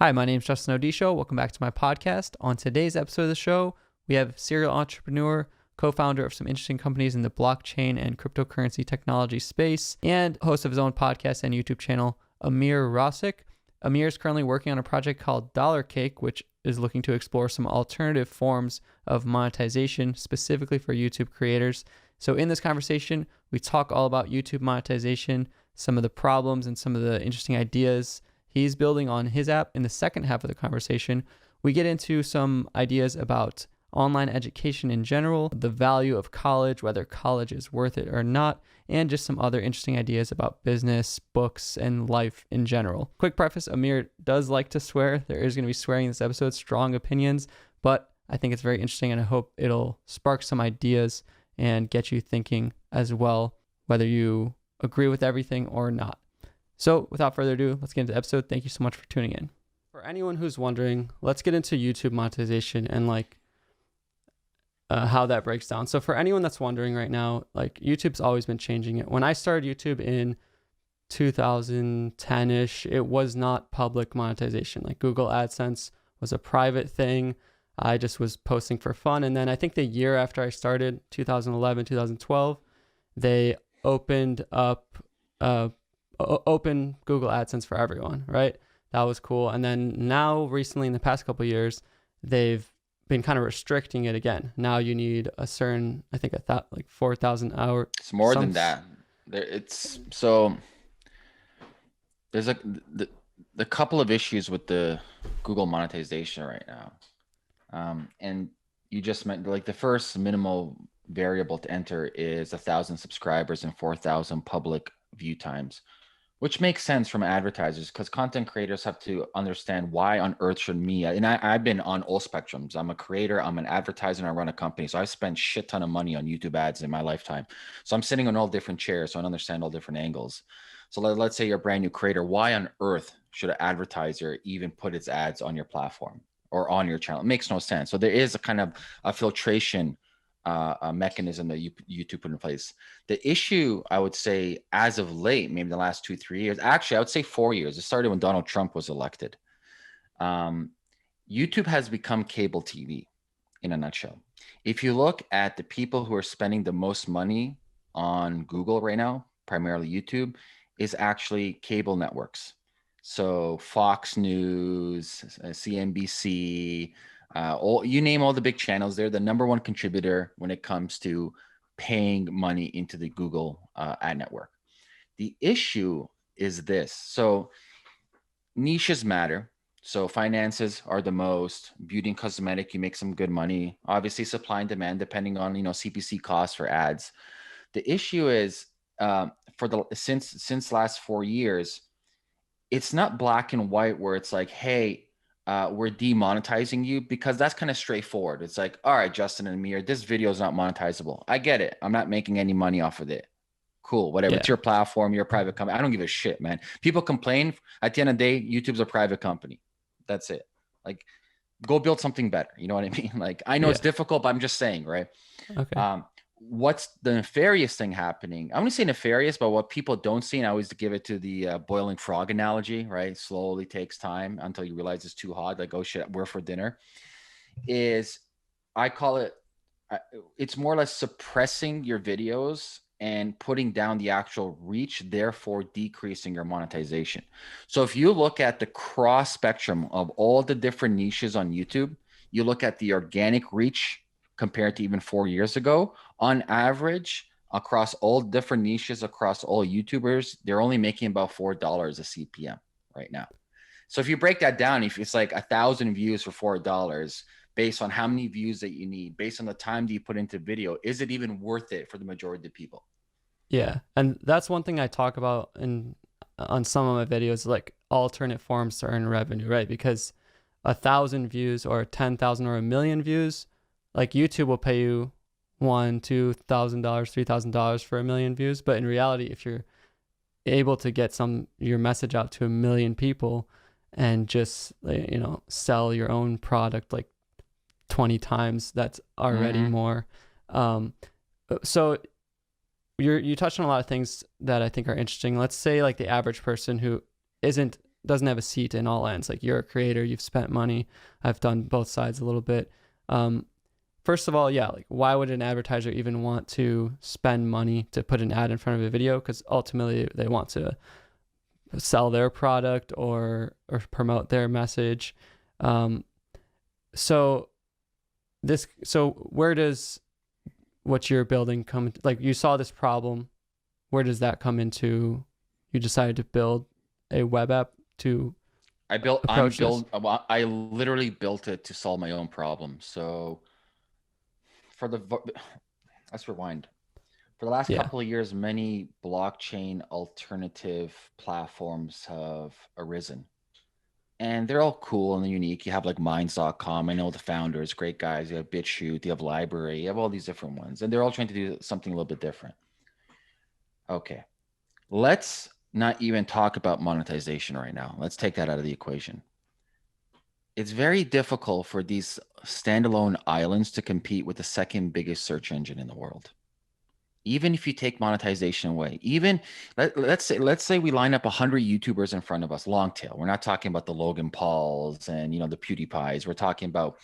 Hi, my name is Justin Odisho. Welcome back to my podcast. On today's episode of the show, we have serial entrepreneur, co-founder of some interesting companies in the blockchain and cryptocurrency technology space, and host of his own podcast and YouTube channel, Amir Rosic. Amir is currently working on a project called Dollar Cake, which is looking to explore some alternative forms of monetization, specifically for YouTube creators. So in this conversation, we talk all about YouTube monetization, some of the problems and some of the interesting ideas he's building on his app. In the second half of the conversation, we get into some ideas about online education in general, the value of college, whether college is worth it or not, and just some other interesting ideas about business, books, and life in general. Quick preface, Amir does like to swear. There is going to be swearing in this episode, strong opinions, but I think it's very interesting and I hope it'll spark some ideas and get you thinking as well, whether you agree with everything or not. So without further ado, let's get into the episode. Thank you so much for tuning in. For anyone who's wondering, let's get into YouTube monetization and how that breaks down. So for anyone that's wondering right now, YouTube's always been changing it. When I started YouTube in 2010-ish, it was not public monetization. Google AdSense was a private thing. I just was posting for fun. And then I think the year after I started, 2011, 2012, they opened up open Google AdSense for everyone, right? That was cool. And then now recently in the past couple of years, they've been kind of restricting it again. Now you need a certain, I think 4,000 hours. It's more than that. There's the couple of issues with the Google monetization right now. And you just meant the first minimal variable to enter is 1,000 subscribers and 4,000 public view times, which makes sense from advertisers because content creators have to understand why on earth should me, and I've been on all spectrums. I'm a creator, I'm an advertiser, and I run a company. So I've spent shit ton of money on YouTube ads in my lifetime. So I'm sitting on all different chairs, so I understand all different angles. So let's say you're a brand new creator. Why on earth should an advertiser even put its ads on your platform or on your channel? It makes no sense. So there is a kind of a filtration a mechanism that YouTube put in place. The issue, I would say, as of late, maybe the last 2-3 years, actually, I would say 4 years. It started when Donald Trump was elected. YouTube has become cable TV in a nutshell. If you look at the people who are spending the most money on Google right now, primarily YouTube, is actually cable networks. So Fox News, CNBC, you name all the big channels, they're the number one contributor when it comes to paying money into the Google ad network. The issue is this. So niches matter. So finances are the most, beauty and cosmetic, you make some good money. Obviously supply and demand, depending on, CPC costs for ads. The issue is since last 4 years, it's not black and white where it's like, hey, we're demonetizing you, because that's kind of straightforward. It's like, all right, Justin and Amir, this video is not monetizable. I get it. I'm not making any money off of it. Cool, whatever. Yeah. It's your platform, your private company. I don't give a shit, man. People complain. At the end of the day, YouTube's a private company. That's it. Go build something better. You know what I mean? I know it's difficult, but I'm just saying, right? Okay. What's the nefarious thing happening? I wouldn't say nefarious, but what people don't see, and I always give it to the boiling frog analogy, right? Slowly takes time until you realize it's too hot. Oh shit, we're for dinner. Is I call it, it's more or less suppressing your videos and putting down the actual reach, therefore decreasing your monetization. So if you look at the cross spectrum of all the different niches on YouTube, you look at the organic reach compared to even 4 years ago, on average, across all different niches, across all YouTubers, they're only making about $4 a CPM right now. So if you break that down, if it's 1,000 views for $4, based on how many views that you need, based on the time that you put into video, is it even worth it for the majority of people? Yeah, and that's one thing I talk about on some of my videos, alternate forms to earn revenue, right? Because 1,000 views or 10,000 or 1,000,000 views, YouTube will pay you $1,000, $2,000, $3,000 for 1,000,000 views. But in reality, if you're able to get your message out to 1,000,000 people and just, sell your own product 20 times, that's already more. So you touched on a lot of things that I think are interesting. Let's say the average person who isn't doesn't have a seat in all ends. Like, you're a creator, you've spent money. I've done both sides a little bit. First of all, yeah, like, why would an advertiser even want to spend money to put an ad in front of a video? Because ultimately they want to sell their product or promote their message. So where does what you're building come, like, you saw this problem, where does that come into? You decided to build a web app to approach this? I literally built it to solve my own problem. So let's rewind. For the last Yeah. couple of years, many blockchain alternative platforms have arisen. And they're all cool and unique. You have like minds.com. I know the founders, great guys. You have BitChute, you have Library, you have all these different ones. And they're all trying to do something a little bit different. Okay. Let's not even talk about monetization right now. Let's take that out of the equation. It's very difficult for these standalone islands to compete with the second biggest search engine in the world. Even if you take monetization away, even let's say we line up 100 YouTubers in front of us, long tail. We're not talking about the Logan Pauls and the PewDiePies. We're talking about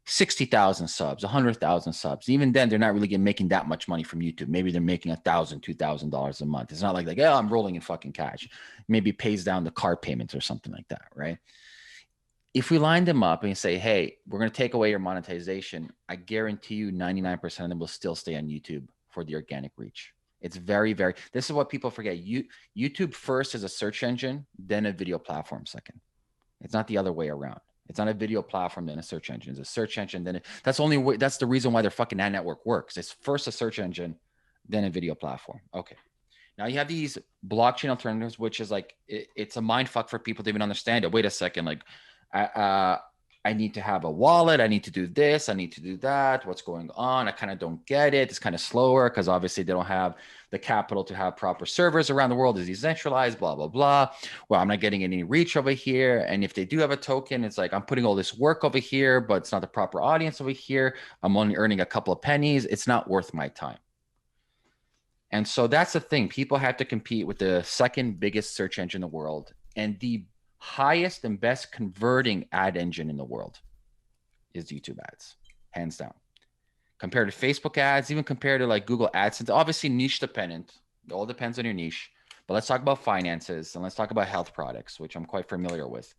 60,000 subs, 100,000 subs. Even then, they're not really making that much money from YouTube. Maybe they're making $1,000, $2,000 a month. It's not like, oh, I'm rolling in fucking cash. Maybe it pays down the car payments or something like that, right? If we line them up and say, hey, we're going to take away your monetization, I guarantee you 99% of them will still stay on YouTube for the organic reach. It's very, very, this is what people forget. YouTube first is a search engine, then a video platform second. It's not the other way around. It's not a video platform, then a search engine. It's a search engine, then that's the reason why their fucking ad network works. It's first a search engine, then a video platform. Okay. Now you have these blockchain alternatives, which is like, it's a mind fuck for people to even understand it. Wait a second, like, I need to have a wallet. I need to do this. I need to do that. What's going on? I kind of don't get it. It's kind of slower because obviously they don't have the capital to have proper servers around the world. It's decentralized, blah, blah, blah. Well, I'm not getting any reach over here. And if they do have a token, it's like I'm putting all this work over here, but it's not the proper audience over here. I'm only earning a couple of pennies. It's not worth my time. And so that's the thing. People have to compete with the second biggest search engine in the world and the highest and best converting ad engine in the world is YouTube ads, hands down. Compared to Facebook ads, even compared to like Google AdSense, obviously niche dependent. It all depends on your niche. But let's talk about finances and let's talk about health products, which I'm quite familiar with.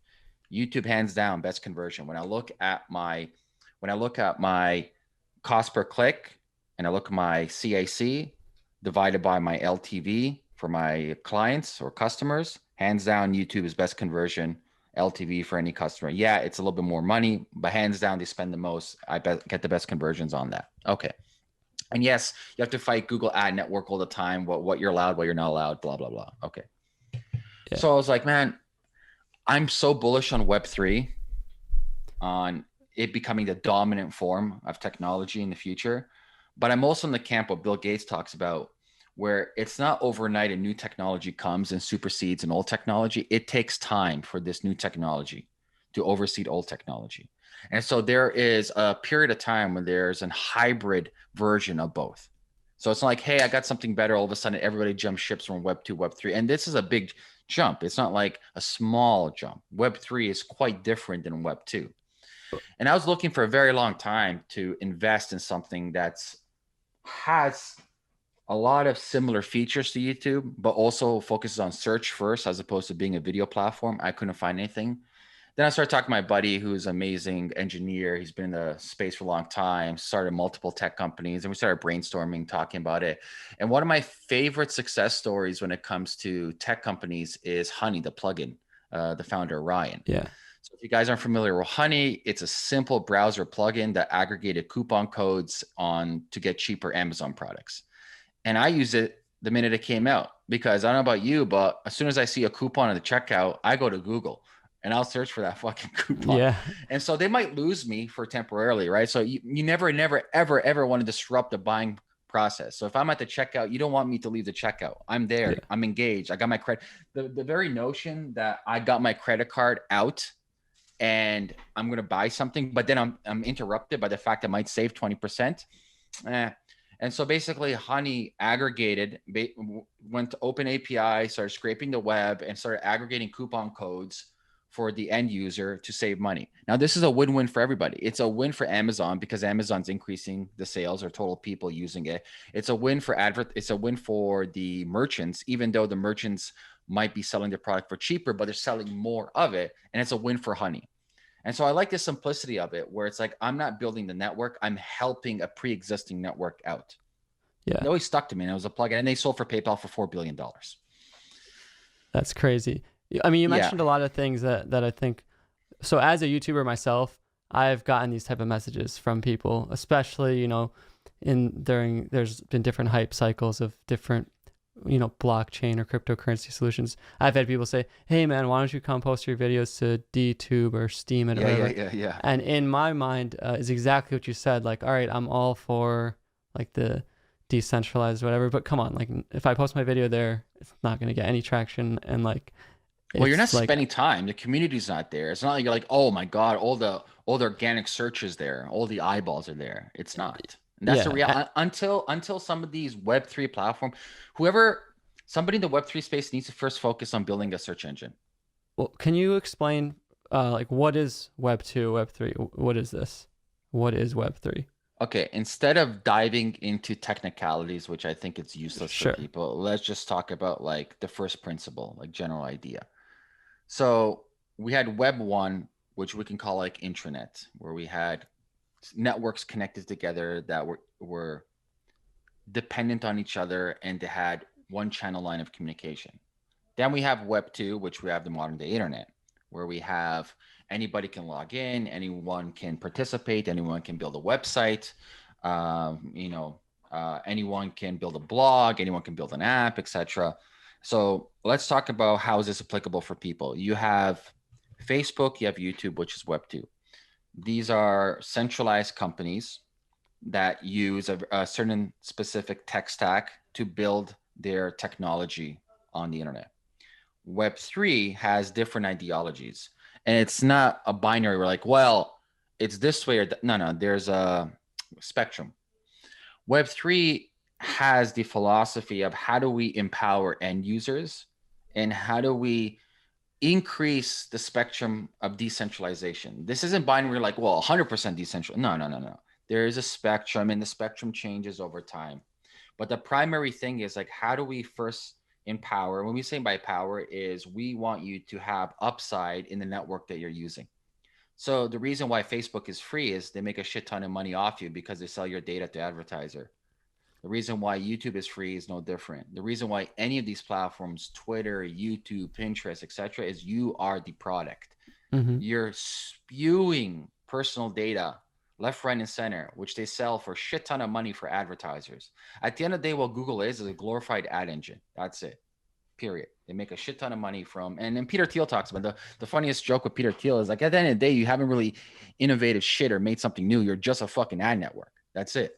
YouTube, hands down, best conversion. When I look at my cost per click and I look at my CAC divided by my LTV for my clients or customers, hands down, YouTube is best conversion, LTV for any customer. Yeah, it's a little bit more money, but hands down, they spend the most. I get the best conversions on that. Okay. And yes, you have to fight Google Ad Network all the time, what you're allowed, what you're not allowed, blah, blah, blah. Okay. Yeah. So I was like, man, I'm so bullish on Web3, on it becoming the dominant form of technology in the future. But I'm also in the camp what Bill Gates talks about, where it's not overnight a new technology comes and supersedes an old technology. It takes time for this new technology to oversee old technology. And so there is a period of time when there's a hybrid version of both. So it's not like, hey, I got something better. All of a sudden, everybody jumps ships from Web 2, Web 3. And this is a big jump. It's not like a small jump. Web 3 is quite different than Web 2. And I was looking for a very long time to invest in something that's has a lot of similar features to YouTube, but also focuses on search first as opposed to being a video platform. I couldn't find anything. Then I started talking to my buddy who's an amazing engineer. He's been in the space for a long time, started multiple tech companies, and we started brainstorming, talking about it. And one of my favorite success stories when it comes to tech companies is Honey, the plugin, the founder, Ryan. Yeah. So if you guys aren't familiar with Honey, it's a simple browser plugin that aggregated coupon codes to get cheaper Amazon products. And I use it the minute it came out because I don't know about you, but as soon as I see a coupon at the checkout, I go to Google and I'll search for that fucking coupon. Yeah. And so they might lose me for temporarily, right? So you never, ever want to disrupt the buying process. So if I'm at the checkout, you don't want me to leave the checkout. I'm there. Yeah. I'm engaged. I got my credit. The very notion that I got my credit card out and I'm going to buy something, but then I'm interrupted by the fact I might save 20%. And so basically Honey aggregated, went to open API, started scraping the web and started aggregating coupon codes for the end user to save money. Now, this is a win-win for everybody. It's a win for Amazon because Amazon's increasing the sales or total people using it. It's a win for it's a win for the merchants, even though the merchants might be selling their product for cheaper, but they're selling more of it. And it's a win for Honey. And so I like the simplicity of it where it's like, I'm not building the network. I'm helping a pre-existing network out. Yeah. It always stuck to me. And it was a plugin and they sold for PayPal for $4 billion. That's crazy. I mean, you Yeah. mentioned a lot of things that I think, so as a YouTuber myself, I've gotten these type of messages from people, especially, there's been different hype cycles of different, blockchain or cryptocurrency solutions. I've had people say, hey man, why don't you come post your videos to DTube or Steam or whatever. Yeah. And in my mind is exactly what you said. Like, all right, I'm all for like the decentralized whatever, but come on, like if I post my video there, it's not going to get any traction. And like, well, you're not like, spending time. The community's not there. It's not like you're like, oh my God, all the organic searches there, all the eyeballs are there. It's not. And that's the real until some of these Web3 platform, somebody in the Web3 space needs to first focus on building a search engine. Well, can you explain like what is Web 2, Web 3? What is this? What is Web 3? Okay, instead of diving into technicalities, which I think it's useless for people, let's just talk about like the first principle, like general idea. So we had Web 1, which we can call like intranet, where we had networks connected together that were dependent on each other and they had one channel line of communication. Then we have Web 2, which we have the modern day internet, where we have anybody can log in, anyone can participate, anyone can build a website, anyone can build a blog, anyone can build an app, etc. So let's talk about how is this applicable for people. You have Facebook, you have YouTube, which is Web 2. These are centralized companies that use a certain specific tech stack to build their technology on the internet. Web 3 has different ideologies. And it's not a binary. We're like, well, it's this way or no, there's a spectrum. Web 3 has the philosophy of how do we empower end users and how do we increase the spectrum of decentralization. This isn't binary like, well, 100% decentral. No. There is a spectrum and the spectrum changes over time. But the primary thing is like, how do we first empower? When we say by power is we want you to have upside in the network that you're using. So the reason why Facebook is free is they make a shit ton of money off you because they sell your data to advertiser. The reason why YouTube is free is no different. The reason why any of these platforms, Twitter, YouTube, Pinterest, etc., is you are the product. Mm-hmm. You're spewing personal data left, right, and center, which they sell for a shit ton of money for advertisers. At the end of the day, what Google is a glorified ad engine. That's it. Period. They make a shit ton of money from, and then Peter Thiel talks about the funniest joke with Peter Thiel is like, at the end of the day, you haven't really innovated shit or made something new. You're just a fucking ad network. That's it.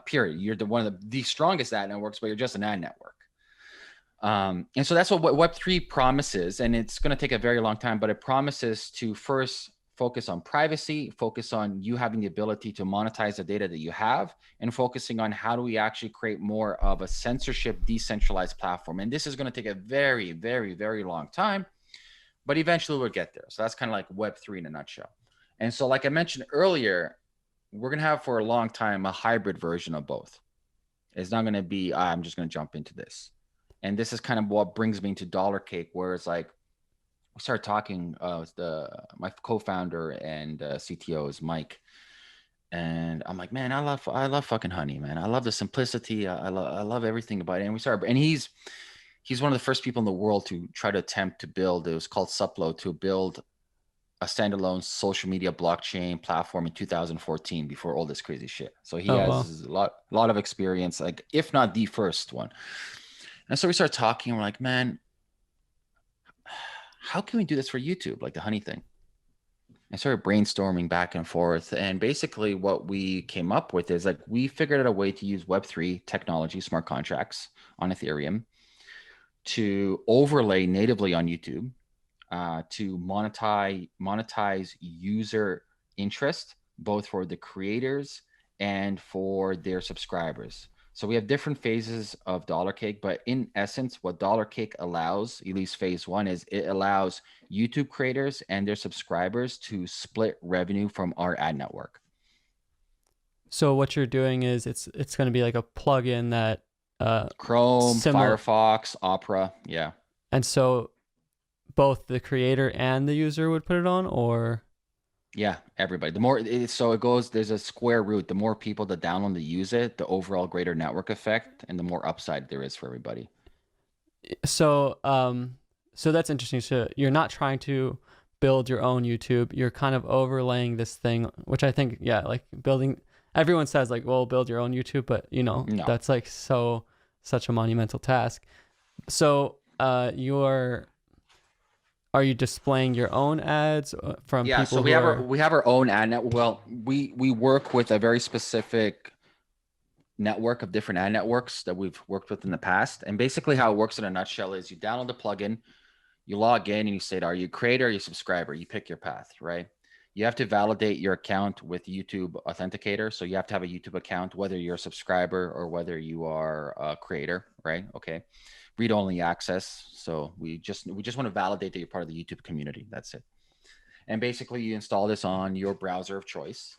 Period. You're one of the strongest ad networks, but you're just an ad network. And so that's what Web3 promises. And it's going to take a very long time, but it promises to first focus on privacy, focus on you having the ability to monetize the data that you have, and focusing on how do we actually create more of a censorship decentralized platform. And this is going to take a very, very, very long time, but eventually we'll get there. So that's kind of like Web3 in a nutshell. And so like I mentioned earlier, we're going to have for a long time a hybrid version of both. It's not going to be, I'm just going to jump into this. And this is kind of what brings me to Dollar Cake, where it's like, we started talking my co-founder and CTO is Mike. And I'm like, man, I love fucking Honey, man. I love the simplicity. I love everything about it. And we started, and he's one of the first people in the world to try to attempt to build, it was called Suplo, to build a standalone social media blockchain platform in 2014 before all this crazy shit. So he has a lot of experience, like if not the first one. And so we started talking. We're like, man, how can we do this for YouTube? Like the Honey thing. I started brainstorming back and forth. And basically what we came up with is like, we figured out a way to use Web3 technology, smart contracts on Ethereum to overlay natively on YouTube, to monetize user interest, both for the creators and for their subscribers. So we have different phases of dollar cake, but in essence, what dollar cake allows, at least phase one, is it allows YouTube creators and their subscribers to split revenue from our ad network. So what you're doing is it's going to be like a plugin that Chrome, similar, Firefox, Opera. Yeah. and so both the creator and the user would put it on, or Yeah, everybody. The more so it goes, there's a square root. The more people that download to use it, the overall greater network effect and the more upside there is for everybody. so so that's interesting. So you're not trying to build your own YouTube. You're kind of overlaying this thing, which I think, yeah, like building. Everyone says like, well, build your own YouTube, but No. that's like such a monumental task. So are you displaying your own ads from Yeah, so people who are? we have our own ad net. Well, we work with a very specific network of different ad networks that we've worked with in the past. And basically how it works in a nutshell is you download the plugin, you log in and you say, are you a creator or are you a subscriber? You pick your path, right? You have to validate your account with YouTube Authenticator. So you have to have a YouTube account, whether you're a subscriber or whether you are a creator, right? Okay. Read only access. So we just want to validate that you're part of the YouTube community. That's it. And basically you install this on your browser of choice.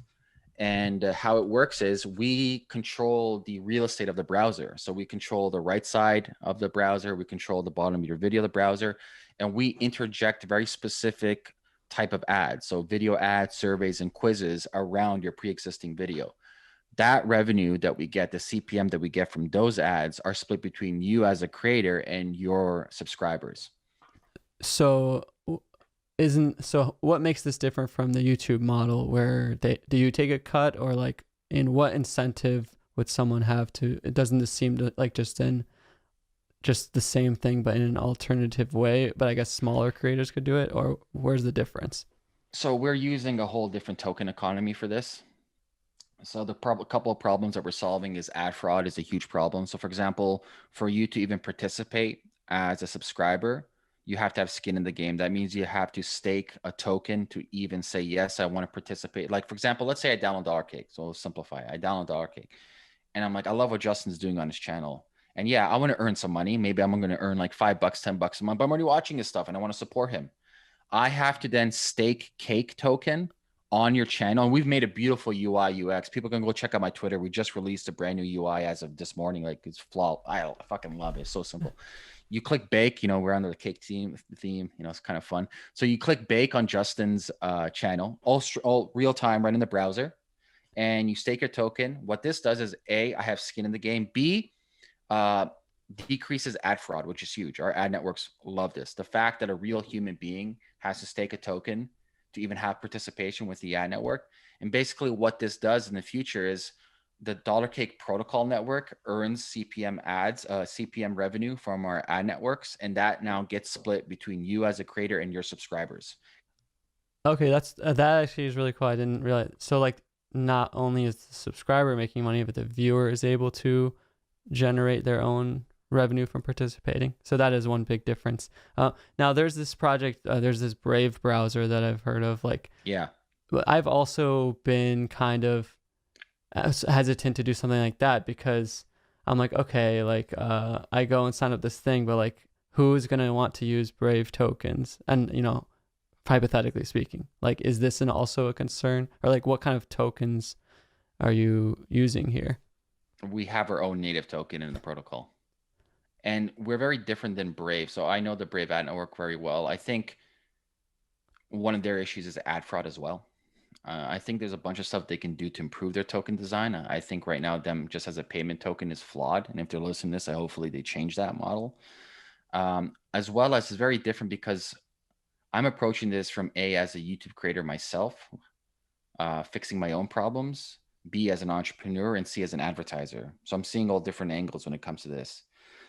And how it works is we control the real estate of the browser. So we control the right side of the browser, we control the bottom of your video of the browser, and we interject very specific type of ads. So video ads, surveys, and quizzes around your pre-existing video. That revenue that we get, the CPM that we get from those ads are split between you as a creator and your subscribers. So isn't so what makes this different from the YouTube model where they do you take a cut, or like in what incentive would someone have to? It doesn't this seem to like just the same thing but in an alternative way, but I guess smaller creators could do it, or where's the difference? So we're using a whole different token economy for this. So the couple of problems that we're solving is ad fraud is a huge problem. So for example, for you to even participate as a subscriber, you have to have skin in the game. That means you have to stake a token to even say, yes, I want to participate. Like for example, let's say I download Dollar Cake. So I'll simplify. I download Dollar Cake and I'm like, I love what Justin's doing on his channel. And yeah, I want to earn some money. Maybe I'm going to earn like $5, $10 a month, but I'm already watching his stuff and I want to support him. I have to then stake cake token on your channel. And we've made a beautiful UI UX. People can go check out my Twitter. We just released a brand new UI as of this morning. Like it's flawless. I fucking love it. It's so simple. You click bake, we're under the cake theme, it's kind of fun. So you click bake on Justin's channel, all real time right in the browser, and you stake your token. What this does is A, I have skin in the game. B, uh, decreases ad fraud, which is huge. Our ad networks love this. The fact that a real human being has to stake a token to even have participation with the ad network. And basically what this does in the future is the Dollar Cake protocol network earns CPM ads, CPM revenue from our ad networks. And that now gets split between you as a creator and your subscribers. Okay, that's that actually is really cool. I didn't realize. So like not only is the subscriber making money, but the viewer is able to generate their own revenue from participating. So that is one big difference. Now there's this project, there's this Brave browser that I've heard of. Like, yeah, but I've also been kind of hesitant to do something like that because I'm like, okay, like I go and sign up this thing, but like who's gonna want to use Brave tokens? And hypothetically speaking, like is this also a concern, or like what kind of tokens are you using here? we have our own native token in the protocol. And we're very different than Brave. So I know the Brave ad network very well. I think one of their issues is ad fraud as well. I think there's a bunch of stuff they can do to improve their token design. I think right now them just as a payment token is flawed. And if they're listening to this, hopefully they change that model. As well as it's very different because I'm approaching this from A, as a YouTube creator myself, fixing my own problems, B, as an entrepreneur, and C, as an advertiser. So I'm seeing all different angles when it comes to this.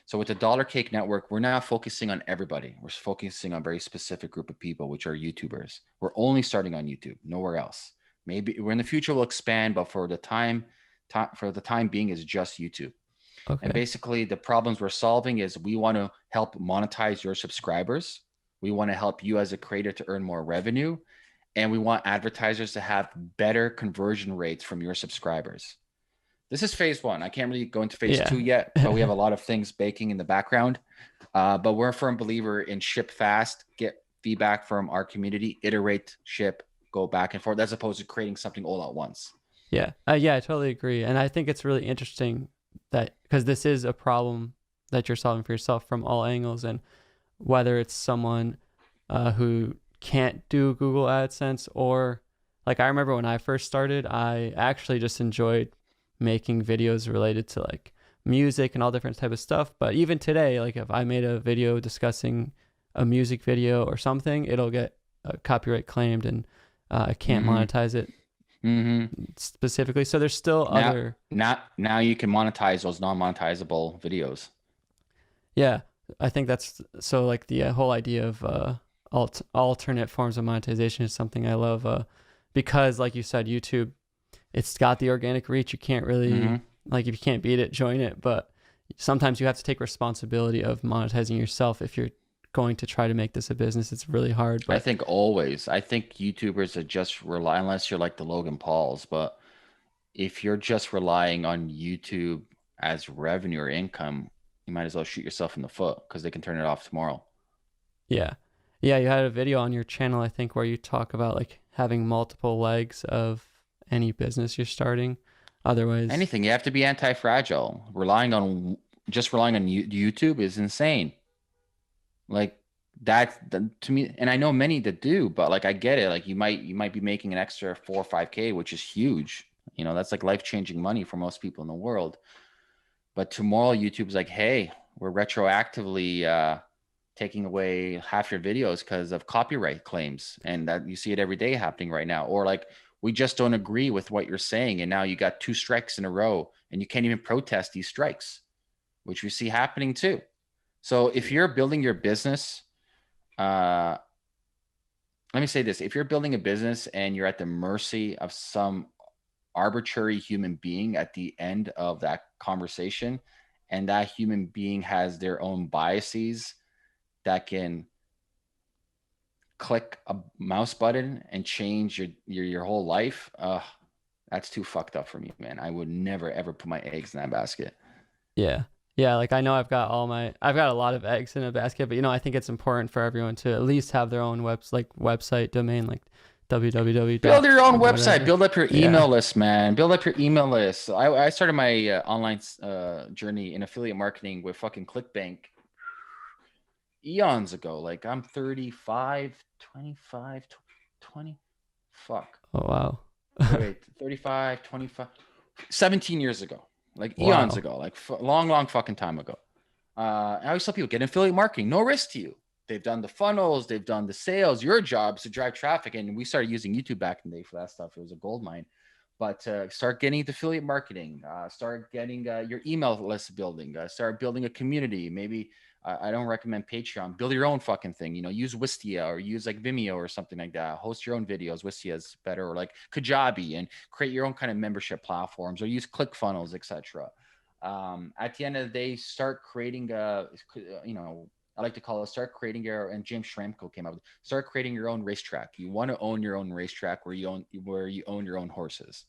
So with the Dollar Cake Network, we're now focusing on everybody. We're focusing on a very specific group of people, which are YouTubers. We're only starting on YouTube, nowhere else. Maybe we're in the future we'll expand, but for the time being is just YouTube. And Okay. basically the problems we're solving is we want to help monetize your subscribers. We want to help you as a creator to earn more revenue. And we want advertisers to have better conversion rates from your subscribers. This is phase one. I can't really go into phase Yeah. two yet, but we have a lot of things baking in the background. But we're a firm believer in ship fast, get feedback from our community, iterate, ship, go back and forth, as opposed to creating something all at once. Yeah. Yeah, I totally agree. And I think it's really interesting that because this is a problem that you're solving for yourself from all angles. And whether it's someone who can't do Google AdSense, or like I remember when I first started, I actually just enjoyed making videos related to like music and all different type of stuff. But even today, like if I made a video discussing a music video or something, it'll get copyright claimed, and I can't Mm-hmm. monetize it Mm-hmm. specifically. So there's still Now, other, now you can monetize those non-monetizable videos. yeah, I think that's so like the whole idea of alternate forms of monetization is something I love, because like you said, YouTube, it's got the organic reach. You can't Mm-hmm. really, like, if you can't beat it, join it. But sometimes you have to take responsibility of monetizing yourself if you're going to try to make this a business. It's really hard, I but think always. I think YouTubers are just rely unless you're like the Logan Pauls, but if you're just relying on YouTube as revenue or income, you might as well shoot yourself in the foot because they can turn it off tomorrow. yeah. Yeah, you had a video on your channel, I think, where you talk about like having multiple legs of any business you're starting. Otherwise, Anything, you have to be anti-fragile. Relying on YouTube is insane. Like to me, and I know many that do, but like I get it. Like you might be making an extra 4 or 5K, which is huge. That's like life-changing money for most people in the world. But tomorrow, YouTube's like, hey, we're retroactively taking away half your videos because of copyright claims. And that you see it every day happening right now. Or like, we just don't agree with what you're saying. And now you got 2 strikes in a row and you can't even protest these strikes, which we see happening too. So if you're building your business, uh, let me say this. If you're building a business and you're at the mercy of some arbitrary human being at the end of that conversation, and that human being has their own biases that can click a mouse button and change your whole life, that's too fucked up for me, man. I would never ever put my eggs in that basket. yeah. Yeah, like I know I've got a lot of eggs in a basket, but I think it's important for everyone to at least have their own website domain, like www Build dot your own website. whatever. Build up your Yeah. email list, man. Build up your email list. I started my online journey in affiliate marketing with fucking ClickBank eons ago. Like I'm 35, 25, 20. Fuck. Oh wow. Wait, 35, 25, 17 years ago. Like eons Wow. ago. Like long, long fucking time ago. I always tell people get affiliate marketing, no risk to you. They've done the funnels, they've done the sales. Your job is to drive traffic. And we started using YouTube back in the day for that stuff. It was a gold mine. But start getting the affiliate marketing, start getting your email list building, start building a community. Maybe I don't recommend Patreon. Build your own fucking thing. Use Wistia or use like Vimeo or something like that. Host your own videos. Wistia is better, or like Kajabi, and create your own kind of membership platforms, or use ClickFunnels, etc. At the end of the day, start creating I like to call it start creating your, and James Schramko came up with, start creating your own racetrack. You want to own your own racetrack where you own your own horses.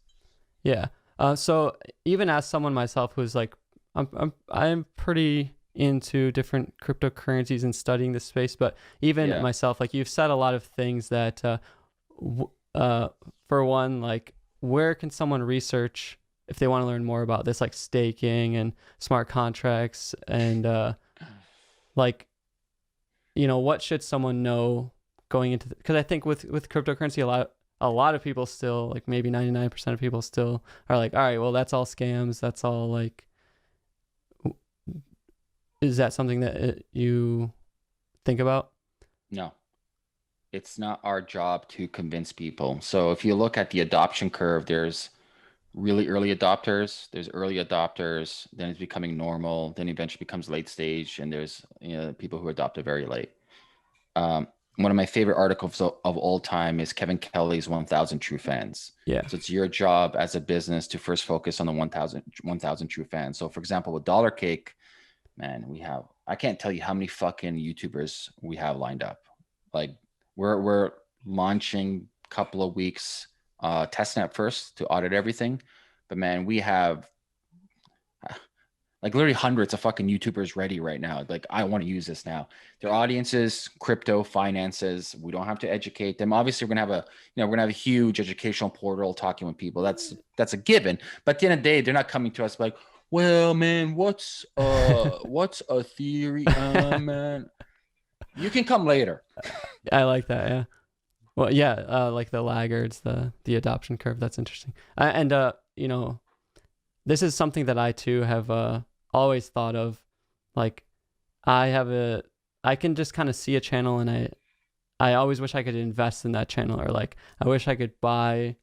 Yeah. So even as someone myself who's like, I'm pretty into different cryptocurrencies and studying this space, but even Yeah. myself, like you've said a lot of things that, w- uh, for one, like where can someone research if they want to learn more about this, like staking and smart contracts, and like what should someone know going into, because I think with cryptocurrency, a lot of people still, like maybe 99% of people still are like, all right, well, that's all scams, that's all like, is that something that you think about? No, it's not our job to convince people. So if you look at the adoption curve, there's really early adopters, there's early adopters, then it's becoming normal, then eventually becomes late stage, and there's people who adopt it very late. Um, One of my favorite articles of all time is Kevin Kelly's 1000 True Fans. Yeah. So it's your job as a business to first focus on the 1000 true fans. So for example, with Dollar Cake, man, I can't tell you how many fucking YouTubers we have lined up. Like we're launching a couple of weeks testnet first to audit everything. But man, we have Like literally hundreds of fucking YouTubers ready right now. Like, I want to use this now. Their audiences, crypto, finances. We don't have to educate them. Obviously, we're gonna have we're gonna have a huge educational portal talking with people. That's a given. But at the end of the day, they're not coming to us like, well, man, what's a theory? Man, you can come later. I like that. Yeah. Well, yeah, like the laggards, the adoption curve. That's interesting. And you know, this is something that I too have always thought of. Like, I can just kind of see a channel, and I always wish I could invest in that channel, or like I wish I could buy.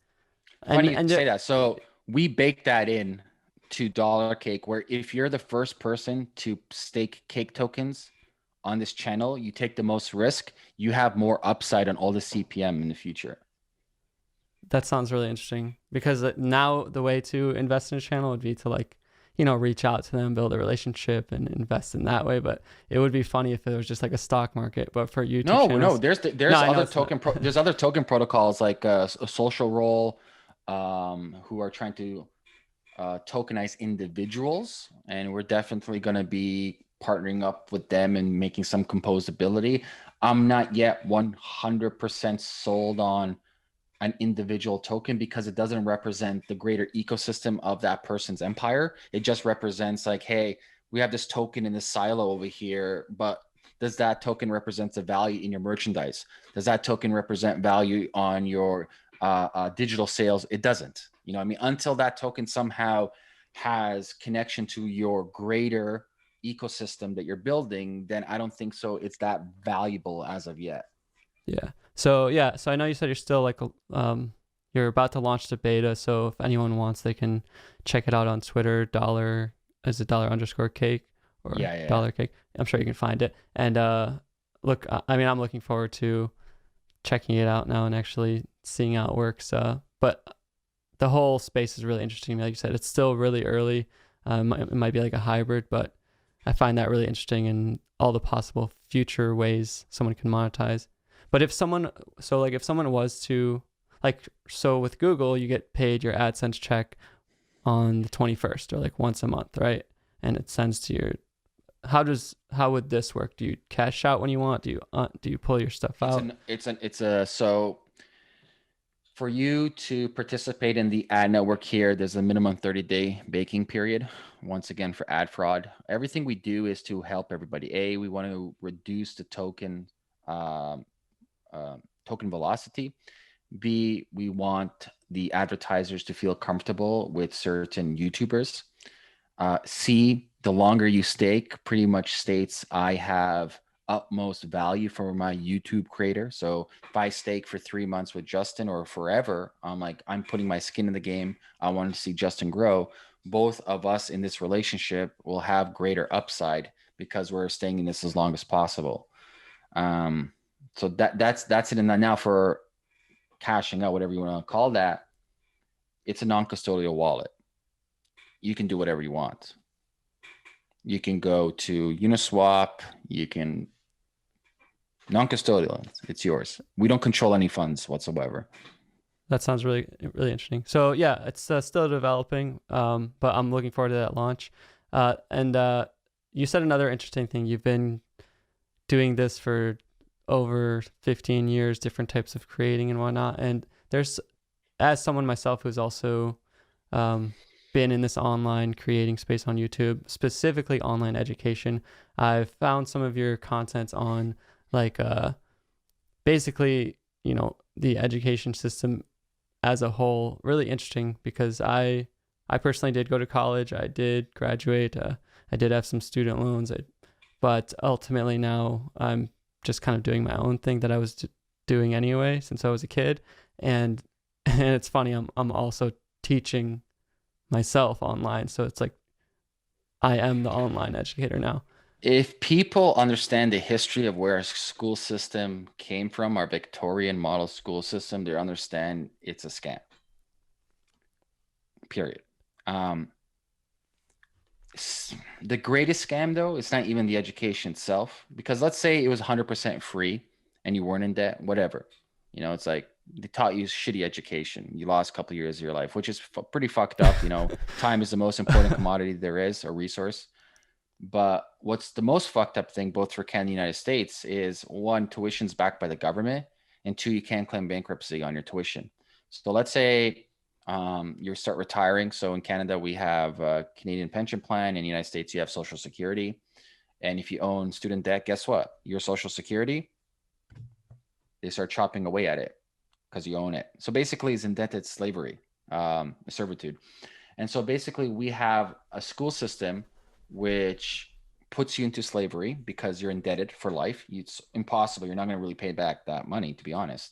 Funny you And say that. So we bake that in to Dollar Cake, where if you're the first person to stake cake tokens on this channel, you take the most risk. You have more upside on all the CPM in the future. that sounds really interesting, because now the way to invest in a channel would be to, like, reach out to them, build a relationship, and invest in that way. But it would be funny if it was just like a stock market. But for YouTube No, channels, there's no, I know other it's not. there's other token protocols like a social roll, who are trying to tokenize individuals, and we're definitely going to be partnering up with them and making some composability. I'm not yet 100% sold on an individual token because it doesn't represent the greater ecosystem of that person's empire. It just represents like, hey, we have this token in this silo over here, but does that token represent the value in your merchandise? Does that token represent value on your digital sales? It doesn't. You know what I mean? Until that token somehow has connection to your greater ecosystem that you're building, then I don't think so. It's that valuable as of yet. Yeah. So I know you said you're still like you're about to launch the beta. So if anyone wants, they can check it out on Twitter. Dollar is it $_cake or Yeah. dollar cake? I'm sure you can find it. And look, I mean, I'm looking forward to checking it out now and actually seeing how it works. But the whole space is really interesting. Like you said, it's still really early. It might be like a hybrid, but I find that really interesting, and all the possible future ways someone can monetize. But if someone was to, like, so with Google, you get paid your AdSense check on the 21st, or like once a month, right? And it sends to your, how would this work? Do you cash out when you want? Do you pull your stuff out? So for you to participate in the ad network here, there's a minimum 30-day baking period. Once again, for ad fraud, everything we do is to help everybody. We want to reduce the um, token velocity. B, we want the advertisers to feel comfortable with certain YouTubers. C, the longer you stake pretty much states I have utmost value for my YouTube creator. So if I stake for 3 months with Justin or forever, I'm putting my skin in the game. I want to see Justin grow. Both of us in this relationship will have greater upside because we're staying in this as long as possible. So that's it. And now for cashing out, whatever you want to call that, it's a non-custodial wallet. You can do whatever you want. You can go to Uniswap. You can non-custodial. It's yours. We don't control any funds whatsoever. That sounds really, really interesting. So yeah, it's still developing, but I'm looking forward to that launch. And you said another interesting thing. You've been doing this for over 15 years, different types of creating and whatnot. And there's, as someone myself who's also been in this online creating space on YouTube, specifically online education, I've found some of your content on, like, basically, the education system as a whole really interesting, because I personally did go to college. I did graduate. I did have some student loans, but ultimately now I'm just kind of doing my own thing that I was doing anyway since I was a kid. And it's funny, I'm also teaching myself online, so it's like I am the online educator now. If people understand the history of where our school system came from, our Victorian model school system, they understand it's a scam. Period. The greatest scam, though, it's not even the education itself, because let's say it was 100% free and you weren't in debt, whatever. It's like they taught you shitty education. You lost a couple of years of your life, which is pretty fucked up. Time is the most important commodity there is, or resource. But what's the most fucked up thing, both for Canada and the United States, is one, tuition's backed by the government, and two, you can't claim bankruptcy on your tuition. So let's say you start retiring. So in Canada, we have a Canadian pension plan. In the United States, you have Social Security. And if you own student debt, guess what? Your Social Security, they start chopping away at it because you own it. So basically, it's indented slavery, servitude. And so basically, we have a school system which puts you into slavery because you're indebted for life. It's impossible. You're not going to really pay back that money, to be honest.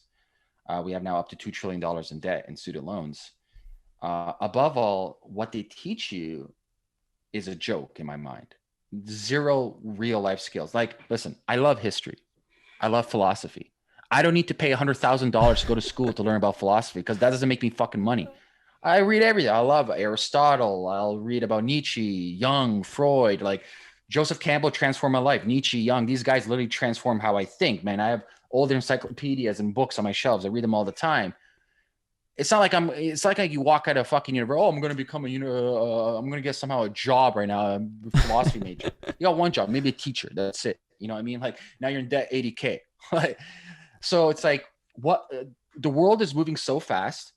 We have now up to $2 trillion in debt and student loans. Above all, what they teach you is a joke in my mind. Zero real life skills. Like, listen, I love history. I love philosophy. I don't need to pay $100,000 to go to school to learn about philosophy because that doesn't make me fucking money. I read everything. I love Aristotle. I'll read about Nietzsche, Jung, Freud, like Joseph Campbell transformed my life. Nietzsche, Jung, these guys literally transform how I think, man. I have older encyclopedias and books on my shelves. I read them all the time. It's not like you walk out of fucking university. Oh, I'm going to become I'm going to get somehow a job right now. I'm a philosophy major. You got one job, maybe a teacher. That's it. You know what I mean? Like now you're in debt 80K. So it's like the world is moving so fast.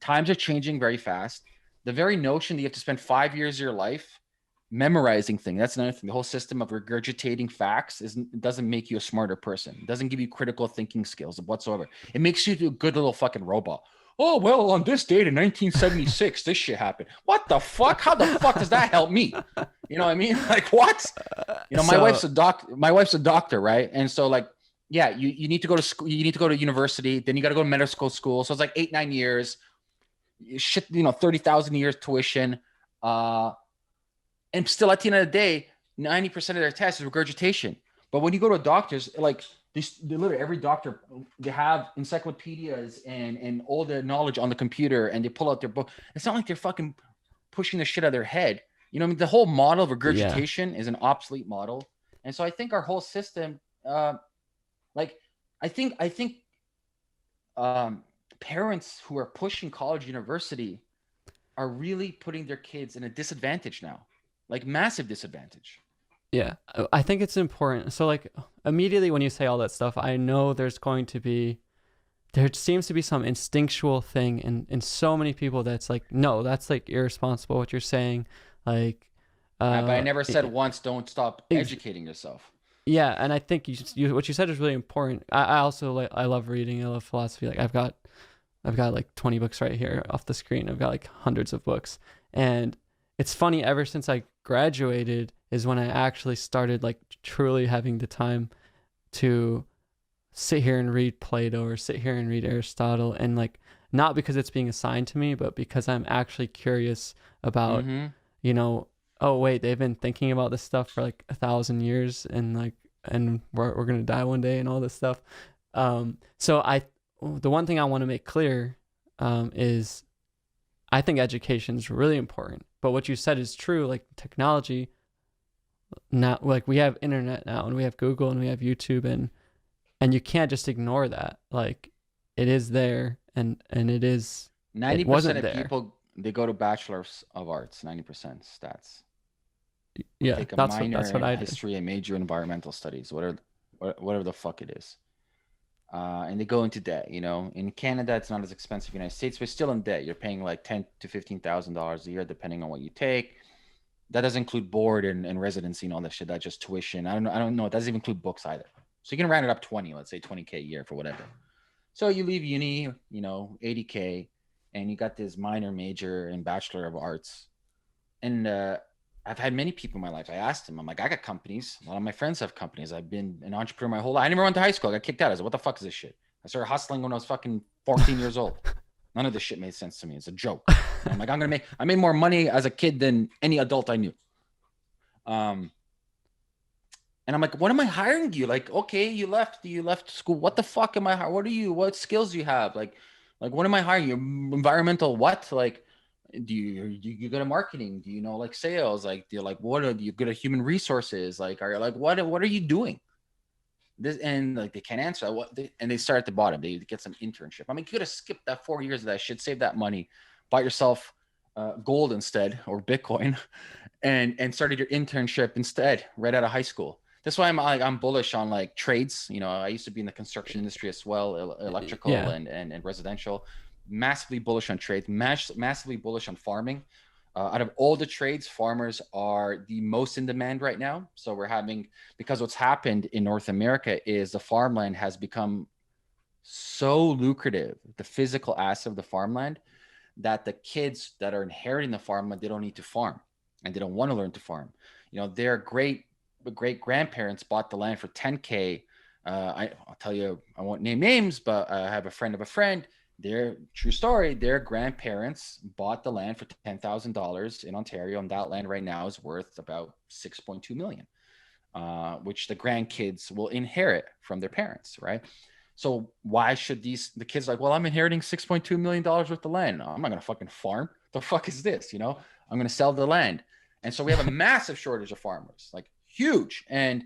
Times are changing very fast. The very notion that you have to spend 5 years of your life memorizing things, that's another thing. The whole system of regurgitating facts doesn't make you a smarter person. It doesn't give you critical thinking skills whatsoever. It makes you a good little fucking robot. Oh, well, on this date in 1976, this shit happened. What the fuck? How the fuck does that help me? You know what I mean? Like what? You know, my wife's a doctor, right? And so like, yeah, you need to go to school, you need to go to university, then you got to go to medical school. So it's like 8-9 years. Shit, 30,000 a year tuition. And still at the end of the day, 90% of their test is regurgitation. But when you go to doctors, like they literally every doctor, they have encyclopedias and all the knowledge on the computer, and they pull out their book. It's not like they're fucking pushing the shit out of their head. You know what I mean? The whole model of regurgitation is an obsolete model. And so I think our whole system, like I think parents who are pushing college university are really putting their kids in a disadvantage now, like massive disadvantage. Yeah, I think it's important. So like immediately when you say all that stuff, I know there seems to be some instinctual thing in so many people that's like, no, that's like irresponsible what you're saying. Like, But I never said once, don't stop educating yourself. Yeah, and I think what you said is really important. I also I love reading. I love philosophy. Like I've got like 20 books right here off the screen. I've got like hundreds of books. And it's funny, ever since I graduated is when I actually started like truly having the time to sit here and read Plato or sit here and read Aristotle, and like not because it's being assigned to me, but because I'm actually curious about, oh wait, they've been thinking about this stuff for like 1,000 years, and like, and we're gonna die one day and all this stuff. So the one thing I want to make clear is I think education is really important. But what you said is true. Like technology, now, like we have internet now, and we have Google, and we have YouTube, and you can't just ignore that. Like it is there, and it is 90% of people, they go to bachelors of arts. 90% stats. Yeah, take a that's minor what I did. history and major environmental studies, whatever the fuck it is. And they go into debt. In Canada, it's not as expensive. United States, but still in debt. You're paying like $10,000 to $15,000 a year, depending on what you take. That doesn't include board and residency and all that shit. That's just tuition. I don't know. It doesn't even include books either. So you can round it up 20, let's say 20K a year for whatever. So you leave uni, 80K, and you got this minor, major, and bachelor of arts. And I've had many people in my life. I asked them, I'm like, I got companies. A lot of my friends have companies. I've been an entrepreneur my whole life. I never went to high school. I got kicked out. I said, what the fuck is this shit? I started hustling when I was fucking 14 years old. None of this shit made sense to me. It's a joke. I'm like, I made more money as a kid than any adult I knew. And I'm like, what am I hiring you? Like, okay, you left school. What the fuck am I hiring? What skills do you have? Like what am I hiring you? Environmental what? Like, do you good at marketing? Do you know like sales? Like, do you good at human resources? Like, what are you doing? This, and like they can't answer and they start at the bottom. They get some internship. I mean, you could have skipped that 4 years of that shit, save that money, bought yourself gold instead, or Bitcoin, and started your internship instead right out of high school. That's why I'm bullish on like trades. You know, I used to be in the construction industry as well, electrical Yeah. and residential. Massively bullish on trades, massively bullish on farming. Out of all the trades, farmers are the most in demand right now. So we're having, because what's happened in North America is the farmland has become so lucrative, the physical asset of the farmland, that the kids that are inheriting the farmland, they don't need to farm and they don't want to learn to farm. You know, their great grandparents bought the land for 10K. I'll tell you, I won't name names, but I have a friend of a friend. Their true story, their grandparents bought the land for $10,000 in Ontario, and that land right now is worth about 6.2 million, which the grandkids will inherit from their parents, right? So why should the kids like, well, I'm inheriting $6.2 million worth of land. I'm not gonna fucking farm. The fuck is this? You know, I'm gonna sell the land. And so we have a massive shortage of farmers, like huge. And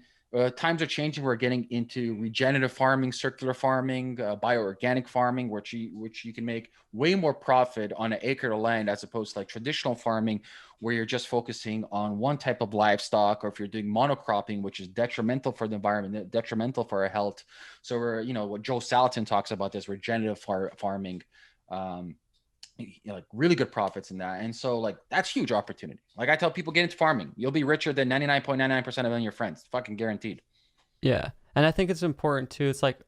times are changing. We're getting into regenerative farming, circular farming, bioorganic farming, which you can make way more profit on an acre of land as opposed to like traditional farming, where you're just focusing on one type of livestock, or if you're doing monocropping, which is detrimental for the environment, detrimental for our health. So we're, you know, what Joe Salatin talks about, this regenerative farming, you know, like really good profits in that. And so like that's huge opportunity. Like I tell people, get into farming. You'll be richer than 99.99% of your friends. Fucking guaranteed. Yeah. And I think it's important too. It's like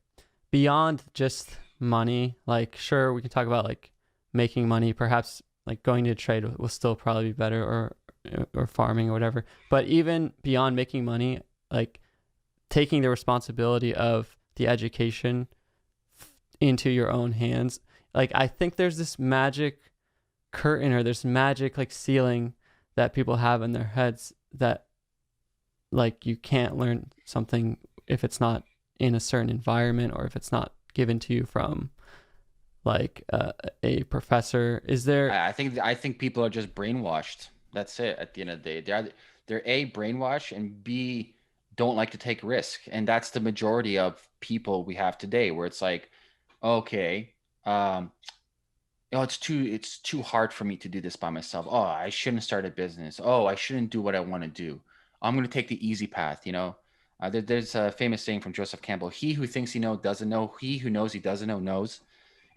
beyond just money. Like, sure, we can talk about like making money. Perhaps like going to trade will still probably be better, or farming or whatever. But even beyond making money, like taking the responsibility of the education into your own hands. Like, I think there's this magic curtain, or this magic like ceiling that people have in their heads, that like you can't learn something if it's not in a certain environment, or if it's not given to you from like a professor. Is there? I think people are just brainwashed. That's it. At the end of the day, they're A, brainwashed, and B, don't like to take risk. And that's the majority of people we have today, where it's like, okay, um, oh, it's too hard for me to do this by myself. Oh, I shouldn't start a business. Oh, I shouldn't do what I want to do. I'm going to take the easy path, you know. There's a famous saying from Joseph Campbell: he who thinks he knows doesn't know, he who knows he doesn't know knows.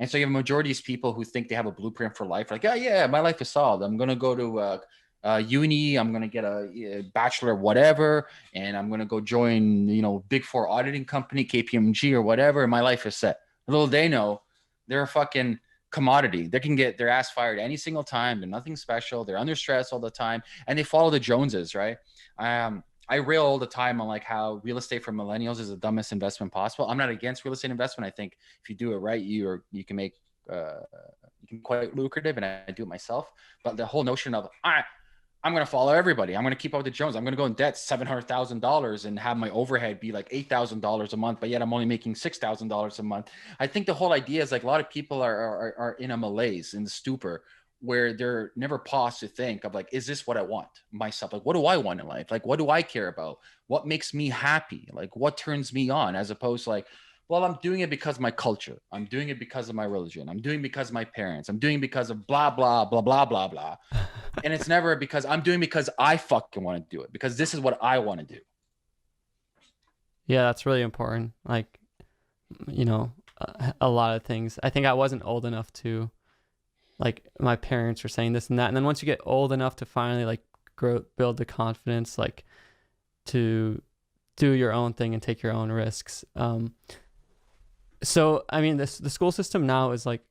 And so you have a majority of these people who think they have a blueprint for life, like, oh yeah, my life is solved. I'm going to go to uni. I'm going to get a bachelor of whatever, and I'm going to go join, you know, big four auditing company, KPMG or whatever, and my life is set. Little they know, they're a fucking commodity. They can get their ass fired any single time. They're nothing special. They're under stress all the time, and they follow the Joneses, right? I rail all the time on like how real estate for millennials is the dumbest investment possible. I'm not against real estate investment. I think if you do it right, you can make you can quite lucrative, and I do it myself. But the whole notion of I'm going to follow everybody. I'm going to keep up with the Jones. I'm going to go in debt $700,000 and have my overhead be like $8,000 a month, but yet I'm only making $6,000 a month. I think the whole idea is like a lot of people are in a malaise, in the stupor, where they're never paused to think of like, is this what I want myself? Like, what do I want in life? Like, what do I care about? What makes me happy? Like, what turns me on? As opposed to like, well, I'm doing it because of my culture. I'm doing it because of my religion. I'm doing it because of my parents. I'm doing it because of blah, blah, blah, blah, blah, blah. And it's never because I'm doing, because I fucking want to do it, because this is what I want to do. Yeah, that's really important. Like, you know, a lot of things. I think I wasn't old enough to, like, my parents were saying this and that, and then once you get old enough to finally like build the confidence, like to do your own thing and take your own risks. So I mean, the school system now is like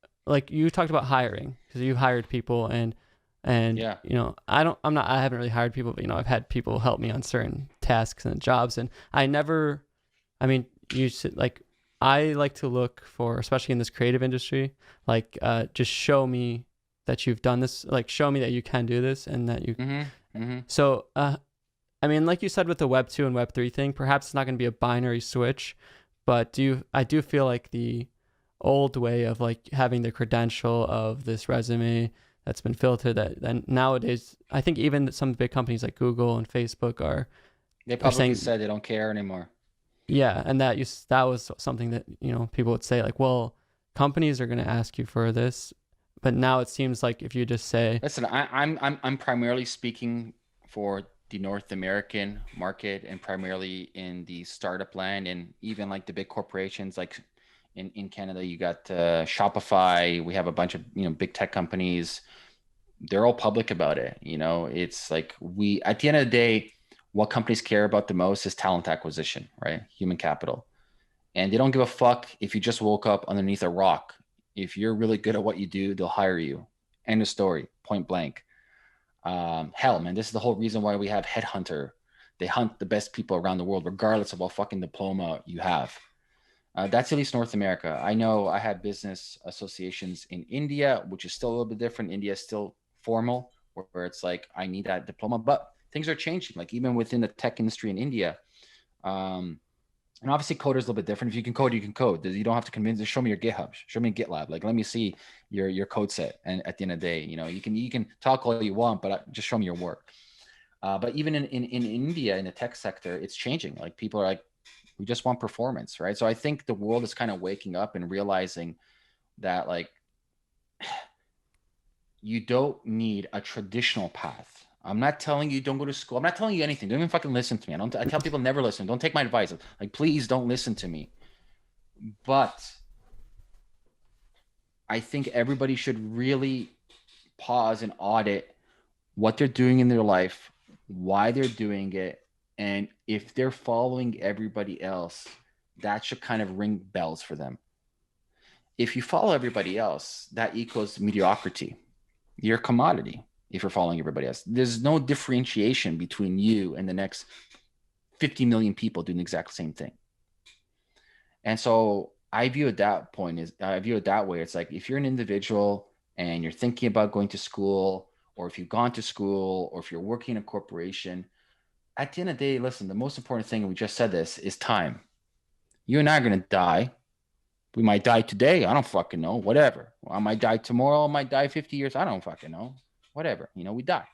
you talked about hiring, because you hired people, and Yeah. you know, I haven't really hired people, but you know, I've had people help me on certain tasks and jobs, and I mean, you should like, I like to look for, especially in this creative industry, like just show me that you've done this, like show me that you can do this, and that you. Mm-hmm. Mm-hmm. So I mean, like you said with the Web 2 and Web 3 thing, perhaps it's not going to be a binary switch, but I do feel like the old way of like having the credential of this resume that's been filtered, that nowadays I think even some big companies like Google and Facebook They are publicly saying, said they don't care anymore. yeah, and that was something that, you know, people would say like, well, companies are going to ask you for this, But now it seems like if you just say, Listen, I'm primarily speaking for the North American market and primarily in the startup land and even like the big corporations like in Canada you got Shopify. We have a bunch of big tech companies. They're all public about it. It's like we at the end of the day, what companies care about the most is talent acquisition, right? Human capital. And they don't give a fuck if you just woke up underneath a rock. If you're really good at what you do, they'll hire you. End of story, point blank. Hell, man, this is the whole reason why we have Headhunter. They hunt the best people around the world, regardless of what fucking diploma you have. That's at least North America. I know I have business associations in India, which is still a little bit different. India is still formal, where it's like, I need that diploma, but things are changing. Like even within the tech industry in India, and obviously code is a little bit different. If you can code, you can code. You don't have to convince. Show me your GitHub. Show me GitLab. Like, let me see your code set. And at the end of the day, you can talk all you want, but just show me your work. But even in India, in the tech sector, it's changing. Like people are like, we just want performance, right? So I think the world is kind of waking up and realizing that like you don't need a traditional path. I'm not telling you don't go to school. I'm not telling you anything. Don't even fucking listen to me. I tell people never listen. Don't take my advice. Like, please don't listen to me. But I think everybody should really pause and audit what they're doing in their life, why they're doing it, and if they're following everybody else, that should kind of ring bells for them. If you follow everybody else, that equals mediocrity. You're a commodity. If you're following everybody else, there's no differentiation between you and the next 50 million people doing the exact same thing. And so I view it that way. It's like, if you're an individual and you're thinking about going to school, or if you've gone to school, or if you're working in a corporation, at the end of the day, listen, the most important thing, we just said this, is time. You and I are going to die. We might die today. I don't fucking know. Whatever. I might die tomorrow. I might die 50 years. I don't fucking know. Whatever. We die.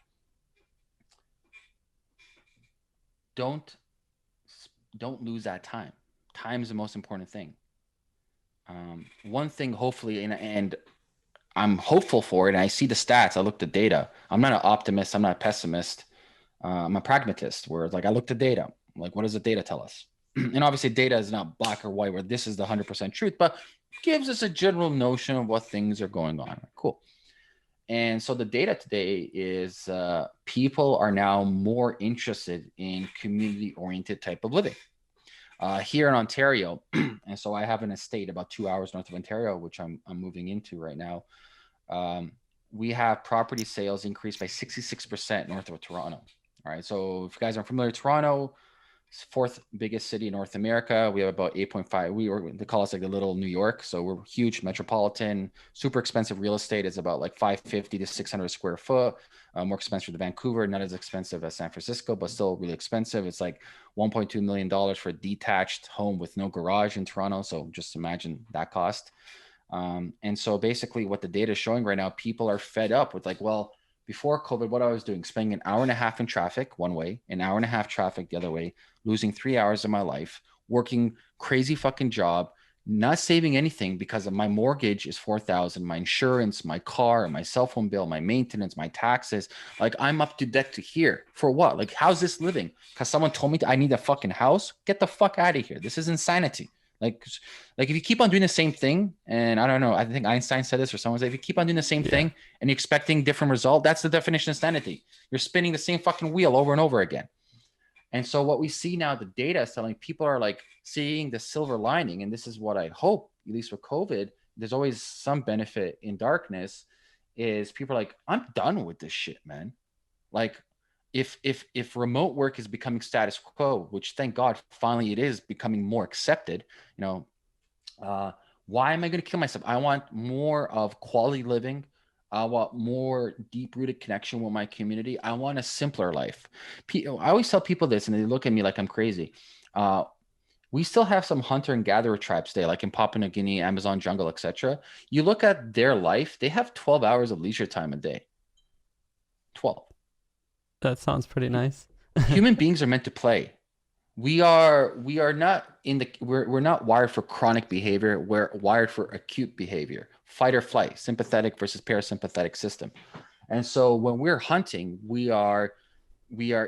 Don't lose that time. Time is the most important thing. One thing, hopefully, and I'm hopeful for it, and I see the stats. I looked at data. I'm not an optimist. I'm not a pessimist. I'm a pragmatist, where like I looked at data. Like, what does the data tell us? And obviously, data is not black or white, where this is the 100% truth, but gives us a general notion of what things are going on. Cool. And so the data today is people are now more interested in community-oriented type of living. Here in Ontario, and so I have an estate about 2 hours north of Ontario, which I'm moving into right now. We have property sales increased by 66% north of Toronto. All right. So if you guys aren't familiar, Toronto, fourth biggest city in North America. We have about 8.5. They call us like the little New York. So we're huge, metropolitan, super expensive real estate. It's about like 550 to 600 square foot. More expensive than Vancouver, not as expensive as San Francisco, but still really expensive. It's like $1.2 million for a detached home with no garage in Toronto. So just imagine that cost. And so basically what the data is showing right now, people are fed up with like, well, before COVID, what I was doing, spending an hour and a half in traffic one way, an hour and a half traffic the other way, losing 3 hours of my life, working crazy fucking job, not saving anything because of my mortgage is $4,000, my insurance, my car, my cell phone bill, my maintenance, my taxes. Like, I'm up to debt to here for what? Like, how's this living? Because someone told me I need a fucking house. Get the fuck out of here. This is insanity. Like if you keep on doing the same thing, and I don't know, I think Einstein said this, or someone said, if you keep on doing the same thing and you're expecting different result, that's the definition of insanity. You're spinning the same fucking wheel over and over again. And so what we see now, the data is telling people are like seeing the silver lining. And this is what I hope, at least with COVID, there's always some benefit in darkness, is people are like, I'm done with this shit, man. Like, if remote work is becoming status quo, which thank God finally it is becoming more accepted, why am I going to kill myself? I want more of quality living. I want more deep-rooted connection with my community. I want a simpler life. I always tell people this, and they look at me like I'm crazy. We still have some hunter and gatherer tribes today, like in Papua New Guinea, Amazon jungle, etc. You look at their life; they have 12 hours of leisure time a day. 12. That sounds pretty nice. Human beings are meant to play. We are not we're not wired for chronic behavior. We're wired for acute behavior, fight or flight, sympathetic versus parasympathetic system. And so when we're hunting, we are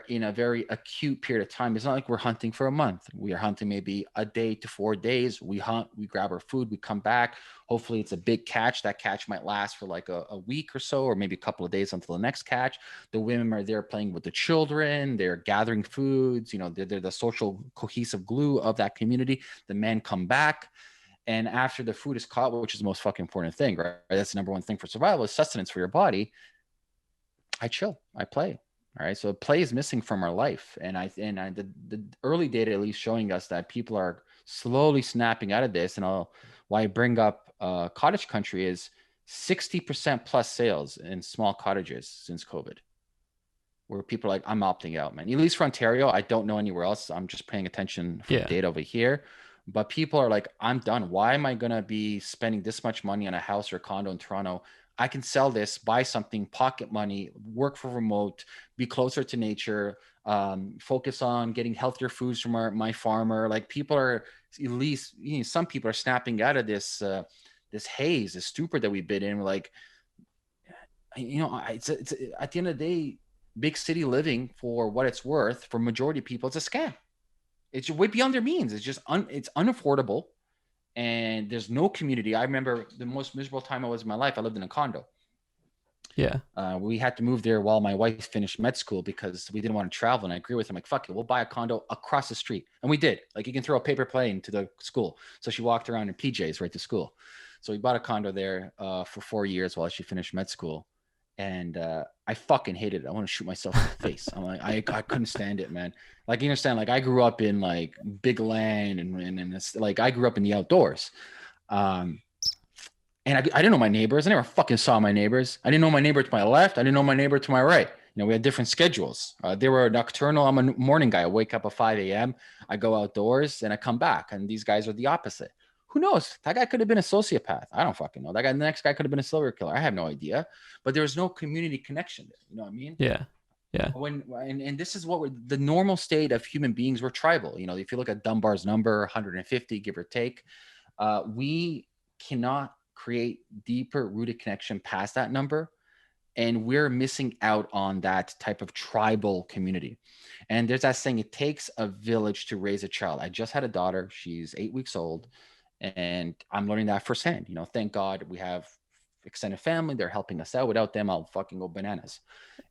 in a very acute period of time. It's not like we're hunting for a month. We are hunting maybe a day to 4 days. We hunt, we grab our food, we come back. Hopefully it's a big catch. That catch might last for like a week or so, or maybe a couple of days until the next catch. The women are there playing with the children. They're gathering foods. You know, they're the social cohesive glue of that community. The men come back. And after the food is caught, which is the most fucking important thing, right? That's the number one thing for survival, is sustenance for your body. I chill, I play. All right. So play is missing from our life. And the early data at least showing us that people are slowly snapping out of this. And why I bring up cottage country is 60% plus sales in small cottages since COVID, where people are like, I'm opting out, man. At least for Ontario, I don't know anywhere else. I'm just paying attention for data over here. But people are like, I'm done. Why am I going to be spending this much money on a house or condo in Toronto? I can sell this, buy something, pocket money, work for remote, be closer to nature, focus on getting healthier foods from my farmer. Like people are, at least, you know, some people are snapping out of this this haze, this stupor that we've been in. We're like, you know, it's at the end of the day, big city living, for what it's worth, for majority of people, it's a scam. It's way beyond their means. It's just it's unaffordable. And there's no community. I remember the most miserable time I was in my life. I lived in a condo. Yeah. We had to move there while my wife finished med school because we didn't want to travel. And I agree with him, like, fuck it, we'll buy a condo across the street. And we did. Like, you can throw a paper plane to the school. So she walked around in PJs right to school. So we bought a condo there for 4 years while she finished med school. And I fucking hated it. I want to shoot myself in the face. I'm like, I couldn't stand it, man. Like, you understand, like, I grew up in like big land and it's like, I grew up in the outdoors. And I didn't know my neighbors. I never fucking saw my neighbors. I didn't know my neighbor to my left. I didn't know my neighbor to my right. You know, we had different schedules. They were nocturnal. I'm a morning guy. I wake up at 5 a.m. I go outdoors and I come back. And these guys are the opposite. Who knows? That guy could have been a sociopath. I don't fucking know. That guy, the next guy could have been a serial killer. I have no idea. But there was no community connection there. You know what I mean? Yeah. Yeah. And this is what the normal state of human beings. We're tribal. You know, if you look at Dunbar's number, 150, give or take, we cannot create deeper rooted connection past that number. And we're missing out on that type of tribal community. And there's that saying, it takes a village to raise a child. I just had a daughter. She's 8 weeks old. And I'm learning that firsthand. You know, thank God we have extended family. They're helping us out. Without them, I'll fucking go bananas.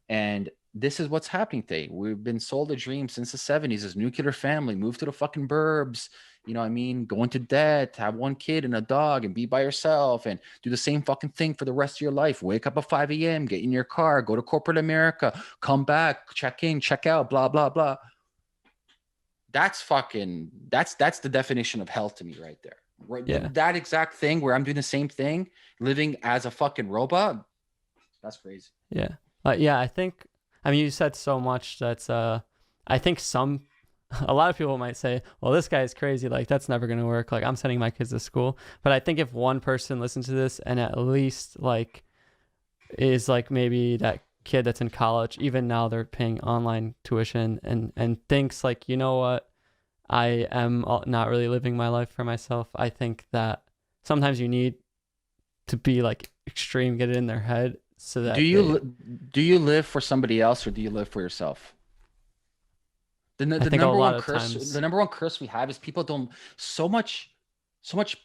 And this is what's happening today. We've been sold a dream since the 70s, this nuclear family, move to the fucking burbs, you know what I mean? Go into debt, have one kid and a dog and be by yourself and do the same fucking thing for the rest of your life. Wake up at 5 a.m., get in your car, go to corporate America, come back, check in, check out, blah, blah, blah. That's the definition of hell to me right there. Right? Yeah. That exact thing where I'm doing the same thing, living as a fucking robot. That's crazy. Yeah. Yeah, I mean, you said so much that's, I think a lot of people might say, well, this guy's crazy. Like, that's never going to work. Like, I'm sending my kids to school. But I think if one person listens to this and at least like is like maybe that kid that's in college, even now they're paying online tuition and thinks like, you know what, I am not really living my life for myself. I think that sometimes you need to be like extreme, get it in their head. So that do you live for somebody else or do you live for yourself? The number one curse we have is people don't, so much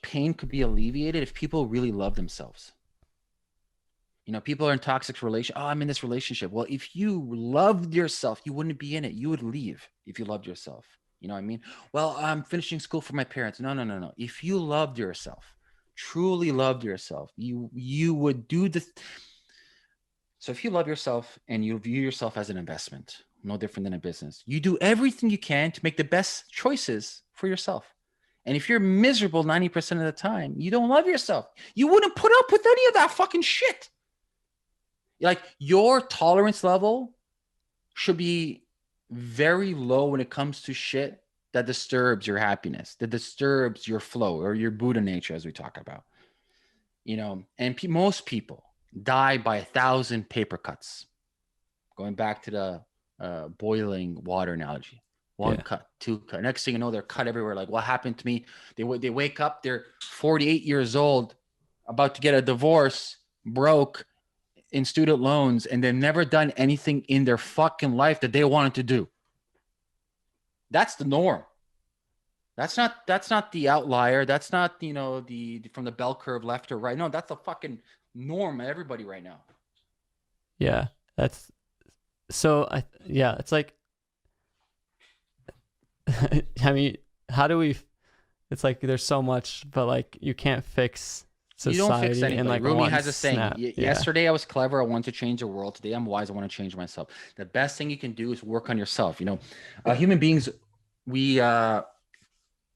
pain could be alleviated if people really love themselves. You know, people are in toxic relation. Oh, I'm in this relationship. Well, if you loved yourself, you wouldn't be in it. You would leave if you loved yourself. You know what I mean? Well, I'm finishing school for my parents. No. If you loved yourself, truly loved yourself, you would do the. So if you love yourself and you view yourself as an investment, no different than a business, you do everything you can to make the best choices for yourself. And if you're miserable 90% of the time, you don't love yourself. You wouldn't put up with any of that fucking shit. Like, your tolerance level should be very low when it comes to shit that disturbs your happiness, that disturbs your flow or your Buddha nature, as we talk about. You know, and most people die by 1,000 paper cuts. Going back to the boiling water analogy. One cut, two cut. Next thing you know, they're cut everywhere. Like, what happened to me? They wake up, they're 48 years old, about to get a divorce, broke in student loans, and they've never done anything in their fucking life that they wanted to do. That's the norm. That's not the outlier. That's not, the from the bell curve left or right. No, that's the fucking norm of everybody right now. Yeah. That's so yeah, it's like I mean, how do we it's like there's so much, but like you can't fix You don't fix society in anybody. like Rumi one has a saying. snap. Yeah. Yesterday I was clever. I wanted to change the world. Today I'm wise. I want to change myself. The best thing you can do is work on yourself. Human beings, we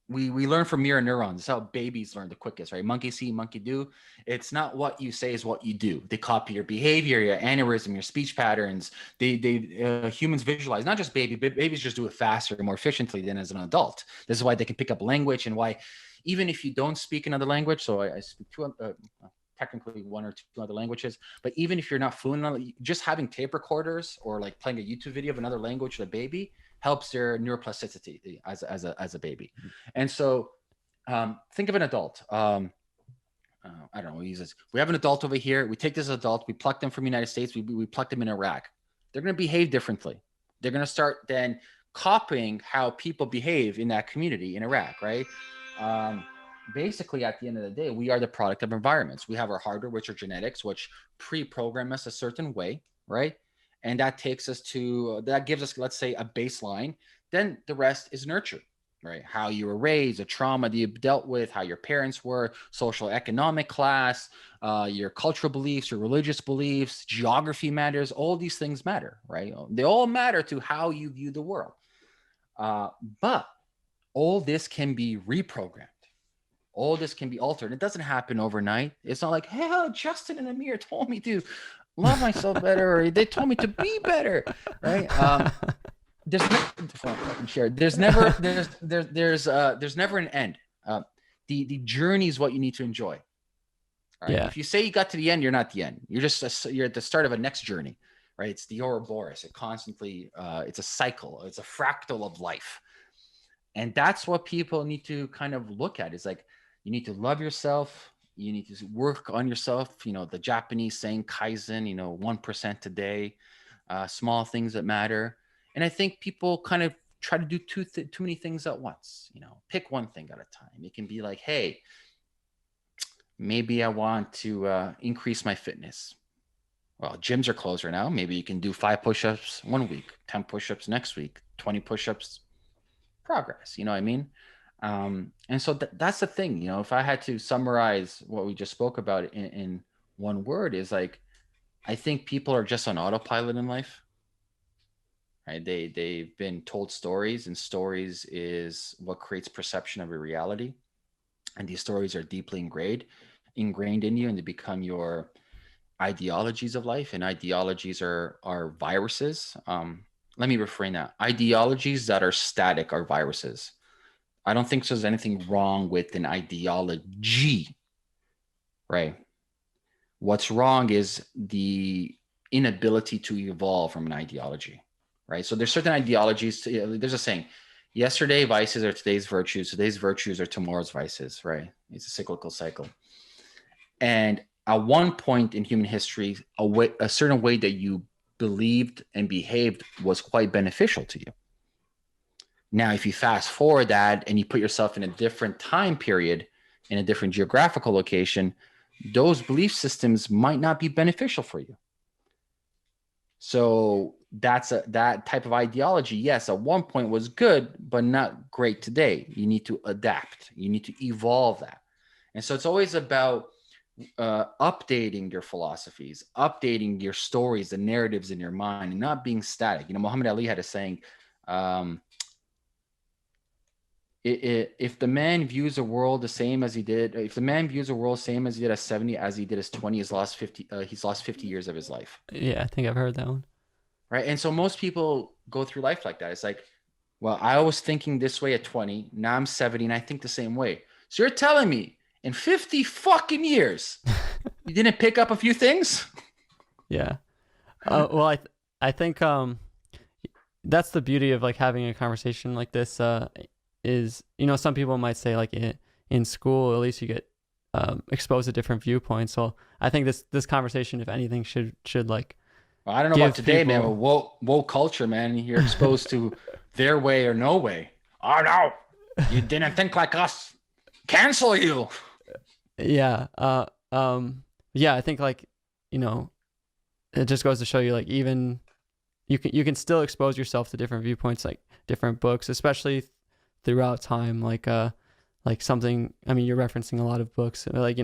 we learn from mirror neurons. That's how babies learn the quickest, right? Monkey see, monkey do. It's not what you say, is what you do. They copy your behavior, your aneurysm, your speech patterns. Humans visualize, not just babies just do it faster and more efficiently than as an adult. This is why they can pick up language, and why even if you don't speak another language, so I speak technically one or two other languages, but even if you're not fluent in it, just having tape recorders or like playing a YouTube video of another language to a baby helps their neuroplasticity as a baby. And so think of an adult. I don't know. We use this. We have an adult over here. We take this adult. We pluck them from the United States. We pluck them in Iraq. They're going to behave differently. They're going to start then copying how people behave in that community in Iraq, right? Basically, at the end of the day, we are the product of environments. We have our hardware, which are genetics, which pre-program us a certain way, right? And that gives us, let's say, a baseline. Then the rest is nurture, right? How you were raised, the trauma that you dealt with, how your parents were, social economic class, your cultural beliefs, your religious beliefs, geography matters. All these things matter, right? They all matter to how you view the world. But all this can be reprogrammed. All this can be altered. It doesn't happen overnight. It's not like, hey, Justin and Amir told me to love myself better, or they told me to be better, right? There's never an end. The journey is what you need to enjoy. Right? Yeah. If you say you got to the end, you're not the end. You're at the start of a next journey, right? It's the Ouroboros. It constantly, it's a cycle. It's a fractal of life. And that's what people need to kind of look at. Is like, you need to love yourself. You need to work on yourself. The Japanese saying Kaizen, 1% a day, small things that matter. And I think people kind of try to do too many things at once. Pick one thing at a time. It can be like, hey, maybe I want to increase my fitness. Well, gyms are closed right now. Maybe you can do 5 push-ups one week, 10 push-ups next week, 20 push-ups. Progress, you know what I mean? And so that's the thing. If I had to summarize what we just spoke about in one word, is like, I think people are just on autopilot in life, right? They've been told stories, and stories is what creates perception of a reality. And these stories are deeply ingrained in you, and they become your ideologies of life. And ideologies are viruses. Let me reframe that. Ideologies that are static are viruses. I don't think there's anything wrong with an ideology, right? What's wrong is the inability to evolve from an ideology, right? So there's certain ideologies. There's a saying, yesterday vices are today's virtues. Today's virtues are tomorrow's vices, right? It's a cyclical cycle. And at one point in human history, a certain way that you believed and behaved was quite beneficial to you. Now, if you fast forward that and you put yourself in a different time period, in a different geographical location, those belief systems might not be beneficial for you. So that type of ideology, yes, at one point was good, but not great today. You need to adapt. You need to evolve that. And so it's always about updating your philosophies, updating your stories, the narratives in your mind, and not being static. Muhammad Ali had a saying, if the man views the world the same as he did, if the man views the world same as he did at 70, as he did at 20, he's lost 50 years of his life. Yeah, I think I've heard that one. Right. And so most people go through life like that. It's like, well, I was thinking this way at 20, now I'm 70 and I think the same way. So you're telling me in 50 fucking years, you didn't pick up a few things? Yeah. Well, I think that's the beauty of like having a conversation like this is, some people might say like in school, at least you get expose a different viewpoint. So I think this conversation, if anything, should like Well, I don't know give about today, man. people. With woke culture, man, you're exposed to their way or no way. Oh no, you didn't think like us. Cancel you. Yeah. Yeah, I think like, it just goes to show you like even you can still expose yourself to different viewpoints, like different books, especially throughout time. Like something, I mean, you're referencing a lot of books, like,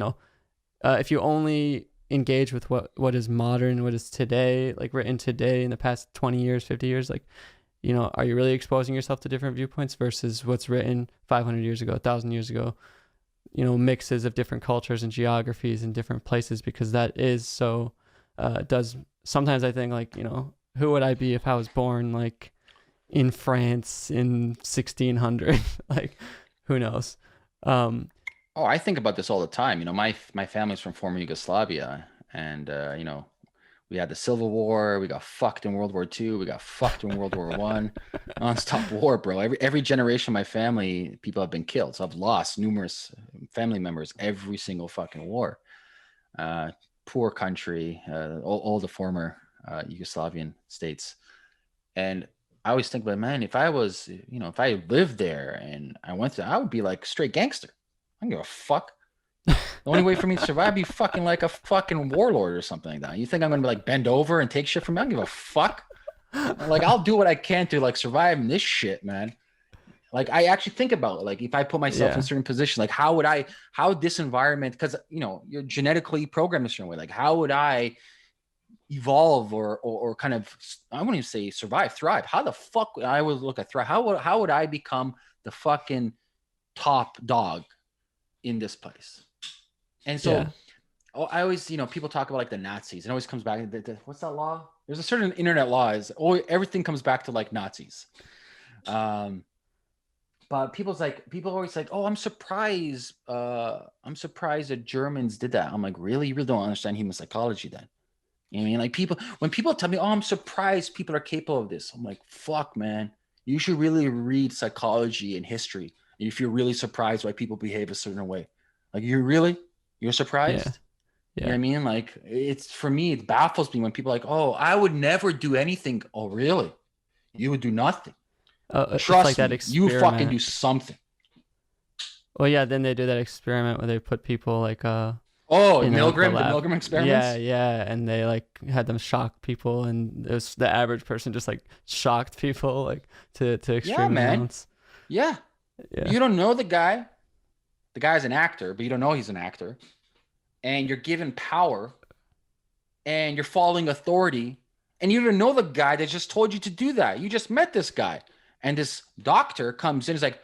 if you only engage with what is modern, what is today, like written today in the past 20 years, 50 years, like, are you really exposing yourself to different viewpoints versus what's written 500 years ago, 1,000 years ago, mixes of different cultures and geographies in different places, because that is so, does sometimes I think like, who would I be if I was born like in France in 1600? Like, who knows? Oh, I think about this all the time. My family's from former Yugoslavia, and we had the Civil War. We got fucked in World War II. We got fucked in World War One. Nonstop war, bro. Every generation of my family, people have been killed. So I've lost numerous family members every single fucking war. Poor country, all the former Yugoslavian states. And I always think, but man, if I was, if I lived there and I went to, I would be like straight gangster. I don't give a fuck. The only way for me to survive would be fucking like a fucking warlord or something like that. You think I'm gonna be like bend over and take shit from me? I don't give a fuck. Like, I'll do what I can to like survive in this shit, man. Like, I actually think about it. Like, if I put myself in a certain position, like how this environment, because you're genetically programmed a certain way. Like, how would I evolve or kind of, I wouldn't even say survive, thrive. How the fuck I would look at thrive? How would I become the fucking top dog in this place? And so I always, people talk about like the Nazis, and it always comes back to what's that law? There's a certain internet law is everything comes back to like Nazis. But people always like, oh, I'm surprised that Germans did that. I'm like, really? You really don't understand human psychology then? You know what I mean? Like, when people tell me, oh, I'm surprised people are capable of this, I'm like, fuck, man. You should really read psychology and history if you're really surprised why people behave a certain way. Like, you're surprised? Yeah. You know what I mean? Like, for me, it baffles me when people are like, oh, I would never do anything. Oh, really? You would do nothing. Trust like me, you fucking do something. Well, yeah, then they do that experiment where they put people like the Milgram experiments. Yeah, and they like had them shock people, and it was the average person just like shocked people like to extreme amounts. Yeah. You don't know the guy. The guy's an actor, but you don't know he's an actor. And you're given power, and you're following authority, and you don't know the guy that just told you to do that. You just met this guy, and this doctor comes in and is like,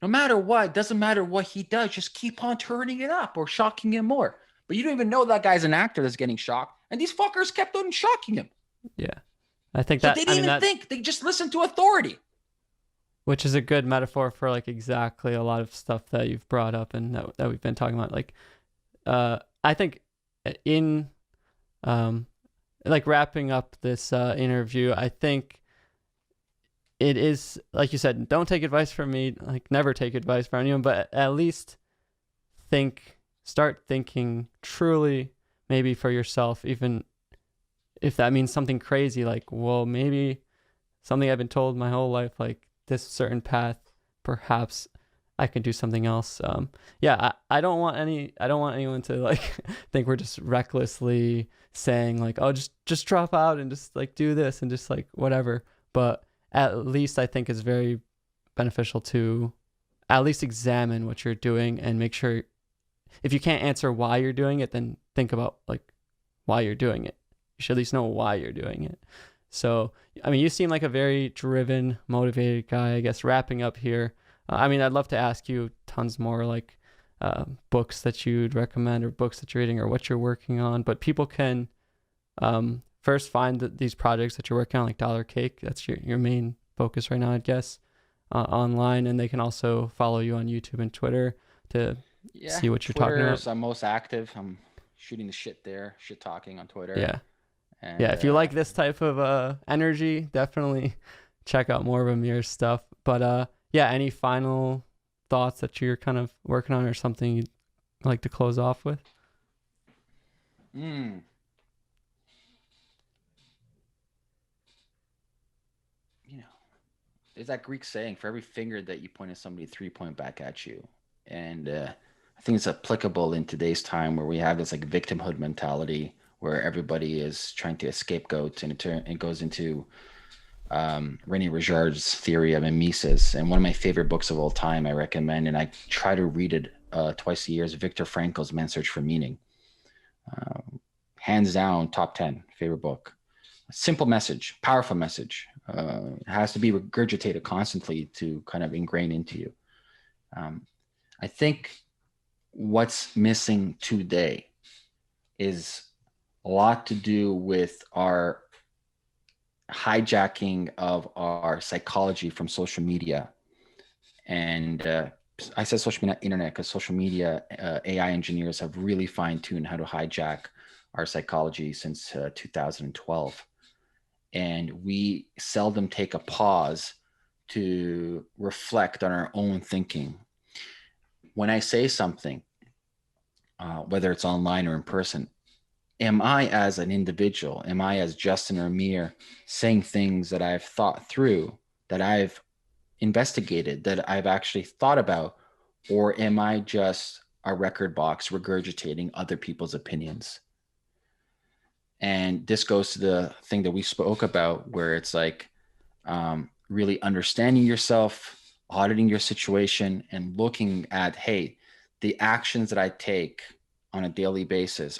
no matter what, doesn't matter what he does, just keep on turning it up or shocking him more. But you don't even know that guy's an actor that's getting shocked, and these fuckers kept on shocking him. Yeah, I think they didn't even think. They just listened to authority. Which is a good metaphor for like exactly a lot of stuff that you've brought up and that we've been talking about. Like, I think in like wrapping up this interview, I think it is, like you said, don't take advice from me, like never take advice from anyone, but at least start thinking truly, maybe for yourself, even if that means something crazy, like, well, maybe something I've been told my whole life, like this certain path, perhaps I can do something else. I don't want anyone to like think we're just recklessly saying like, oh, just drop out and just like do this and just like whatever. But at least I think it's very beneficial to at least examine what you're doing and make sure, if you can't answer why you're doing it, then think about like why you're doing it. You should at least know why you're doing it. So, I mean, you seem like a very driven, motivated guy. I guess wrapping up here, I mean, I'd love to ask you tons more like books that you'd recommend or books that you're reading or what you're working on. But people can first find these projects that you're working on, like Dollar Cake. That's your main focus right now, I guess, online. And they can also follow you on YouTube and Twitter to see what you're talking about. I'm most active. I'm shooting the shit there, shit talking on Twitter. Yeah. And, if you like this type of energy, definitely check out more of Amir's stuff. But any final thoughts that you're kind of working on or something you'd like to close off with? Mm. You know, there's that Greek saying, for every finger that you point at somebody, three point back at you. And I think it's applicable in today's time where we have this like victimhood mentality where everybody is trying to scapegoat, and it goes into Rene Girard's theory of mimesis. And one of my favorite books of all time, I recommend, and I try to read it twice a year, is Viktor Frankl's Man's Search for Meaning. Hands down, top 10 favorite book. Simple message, powerful message. It has to be regurgitated constantly to kind of ingrain into you. I think what's missing today is a lot to do with our hijacking of our psychology from social media. And I said social media, internet, because social media AI engineers have really fine-tuned how to hijack our psychology since 2012. And we seldom take a pause to reflect on our own thinking. When I say something, whether it's online or in person, am I as an individual, am I as Justin or Amir saying things that I've thought through, that I've investigated, that I've actually thought about, or am I just a record box regurgitating other people's opinions? And this goes to the thing that we spoke about, where it's like really understanding yourself, auditing your situation, and looking at, hey, the actions that I take on a daily basis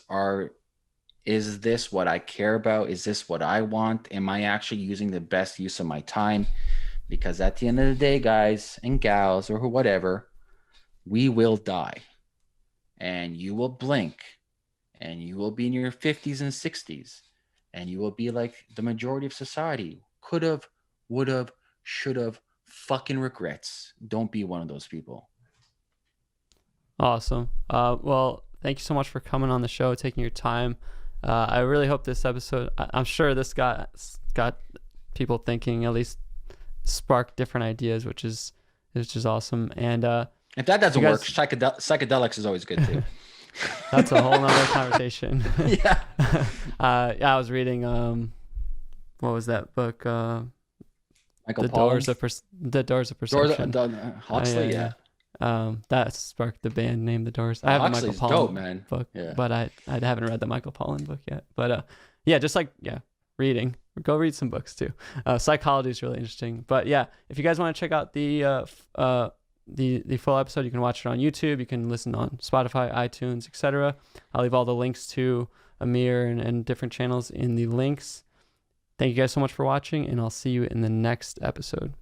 is this what I care about? Is this what I want? Am I actually using the best use of my time? Because at the end of the day, guys and gals, or whatever, we will die. And you will blink. And you will be in your 50s and 60s. And you will be like the majority of society. Could have, would have, should have, fucking regrets. Don't be one of those people. Awesome. Well, thank you so much for coming on the show, taking your time. I really hope this episode, I'm sure this got people thinking, at least sparked different ideas, which is awesome. And if that doesn't work, psychedelics is always good too. That's a whole nother conversation. Yeah. I was reading what was that book? Michael The Pollan's? Doors of Perception. Huxley, yeah. That sparked the band name The Doors. I have a Michael Pollan book, but I haven't read the Michael Pollan book yet. But just reading. Go read some books too. Psychology is really interesting. But yeah, if you guys want to check out the full episode, you can watch it on YouTube. You can listen on Spotify, iTunes, etc. I'll leave all the links to Amir and different channels in the links. Thank you guys so much for watching, and I'll see you in the next episode.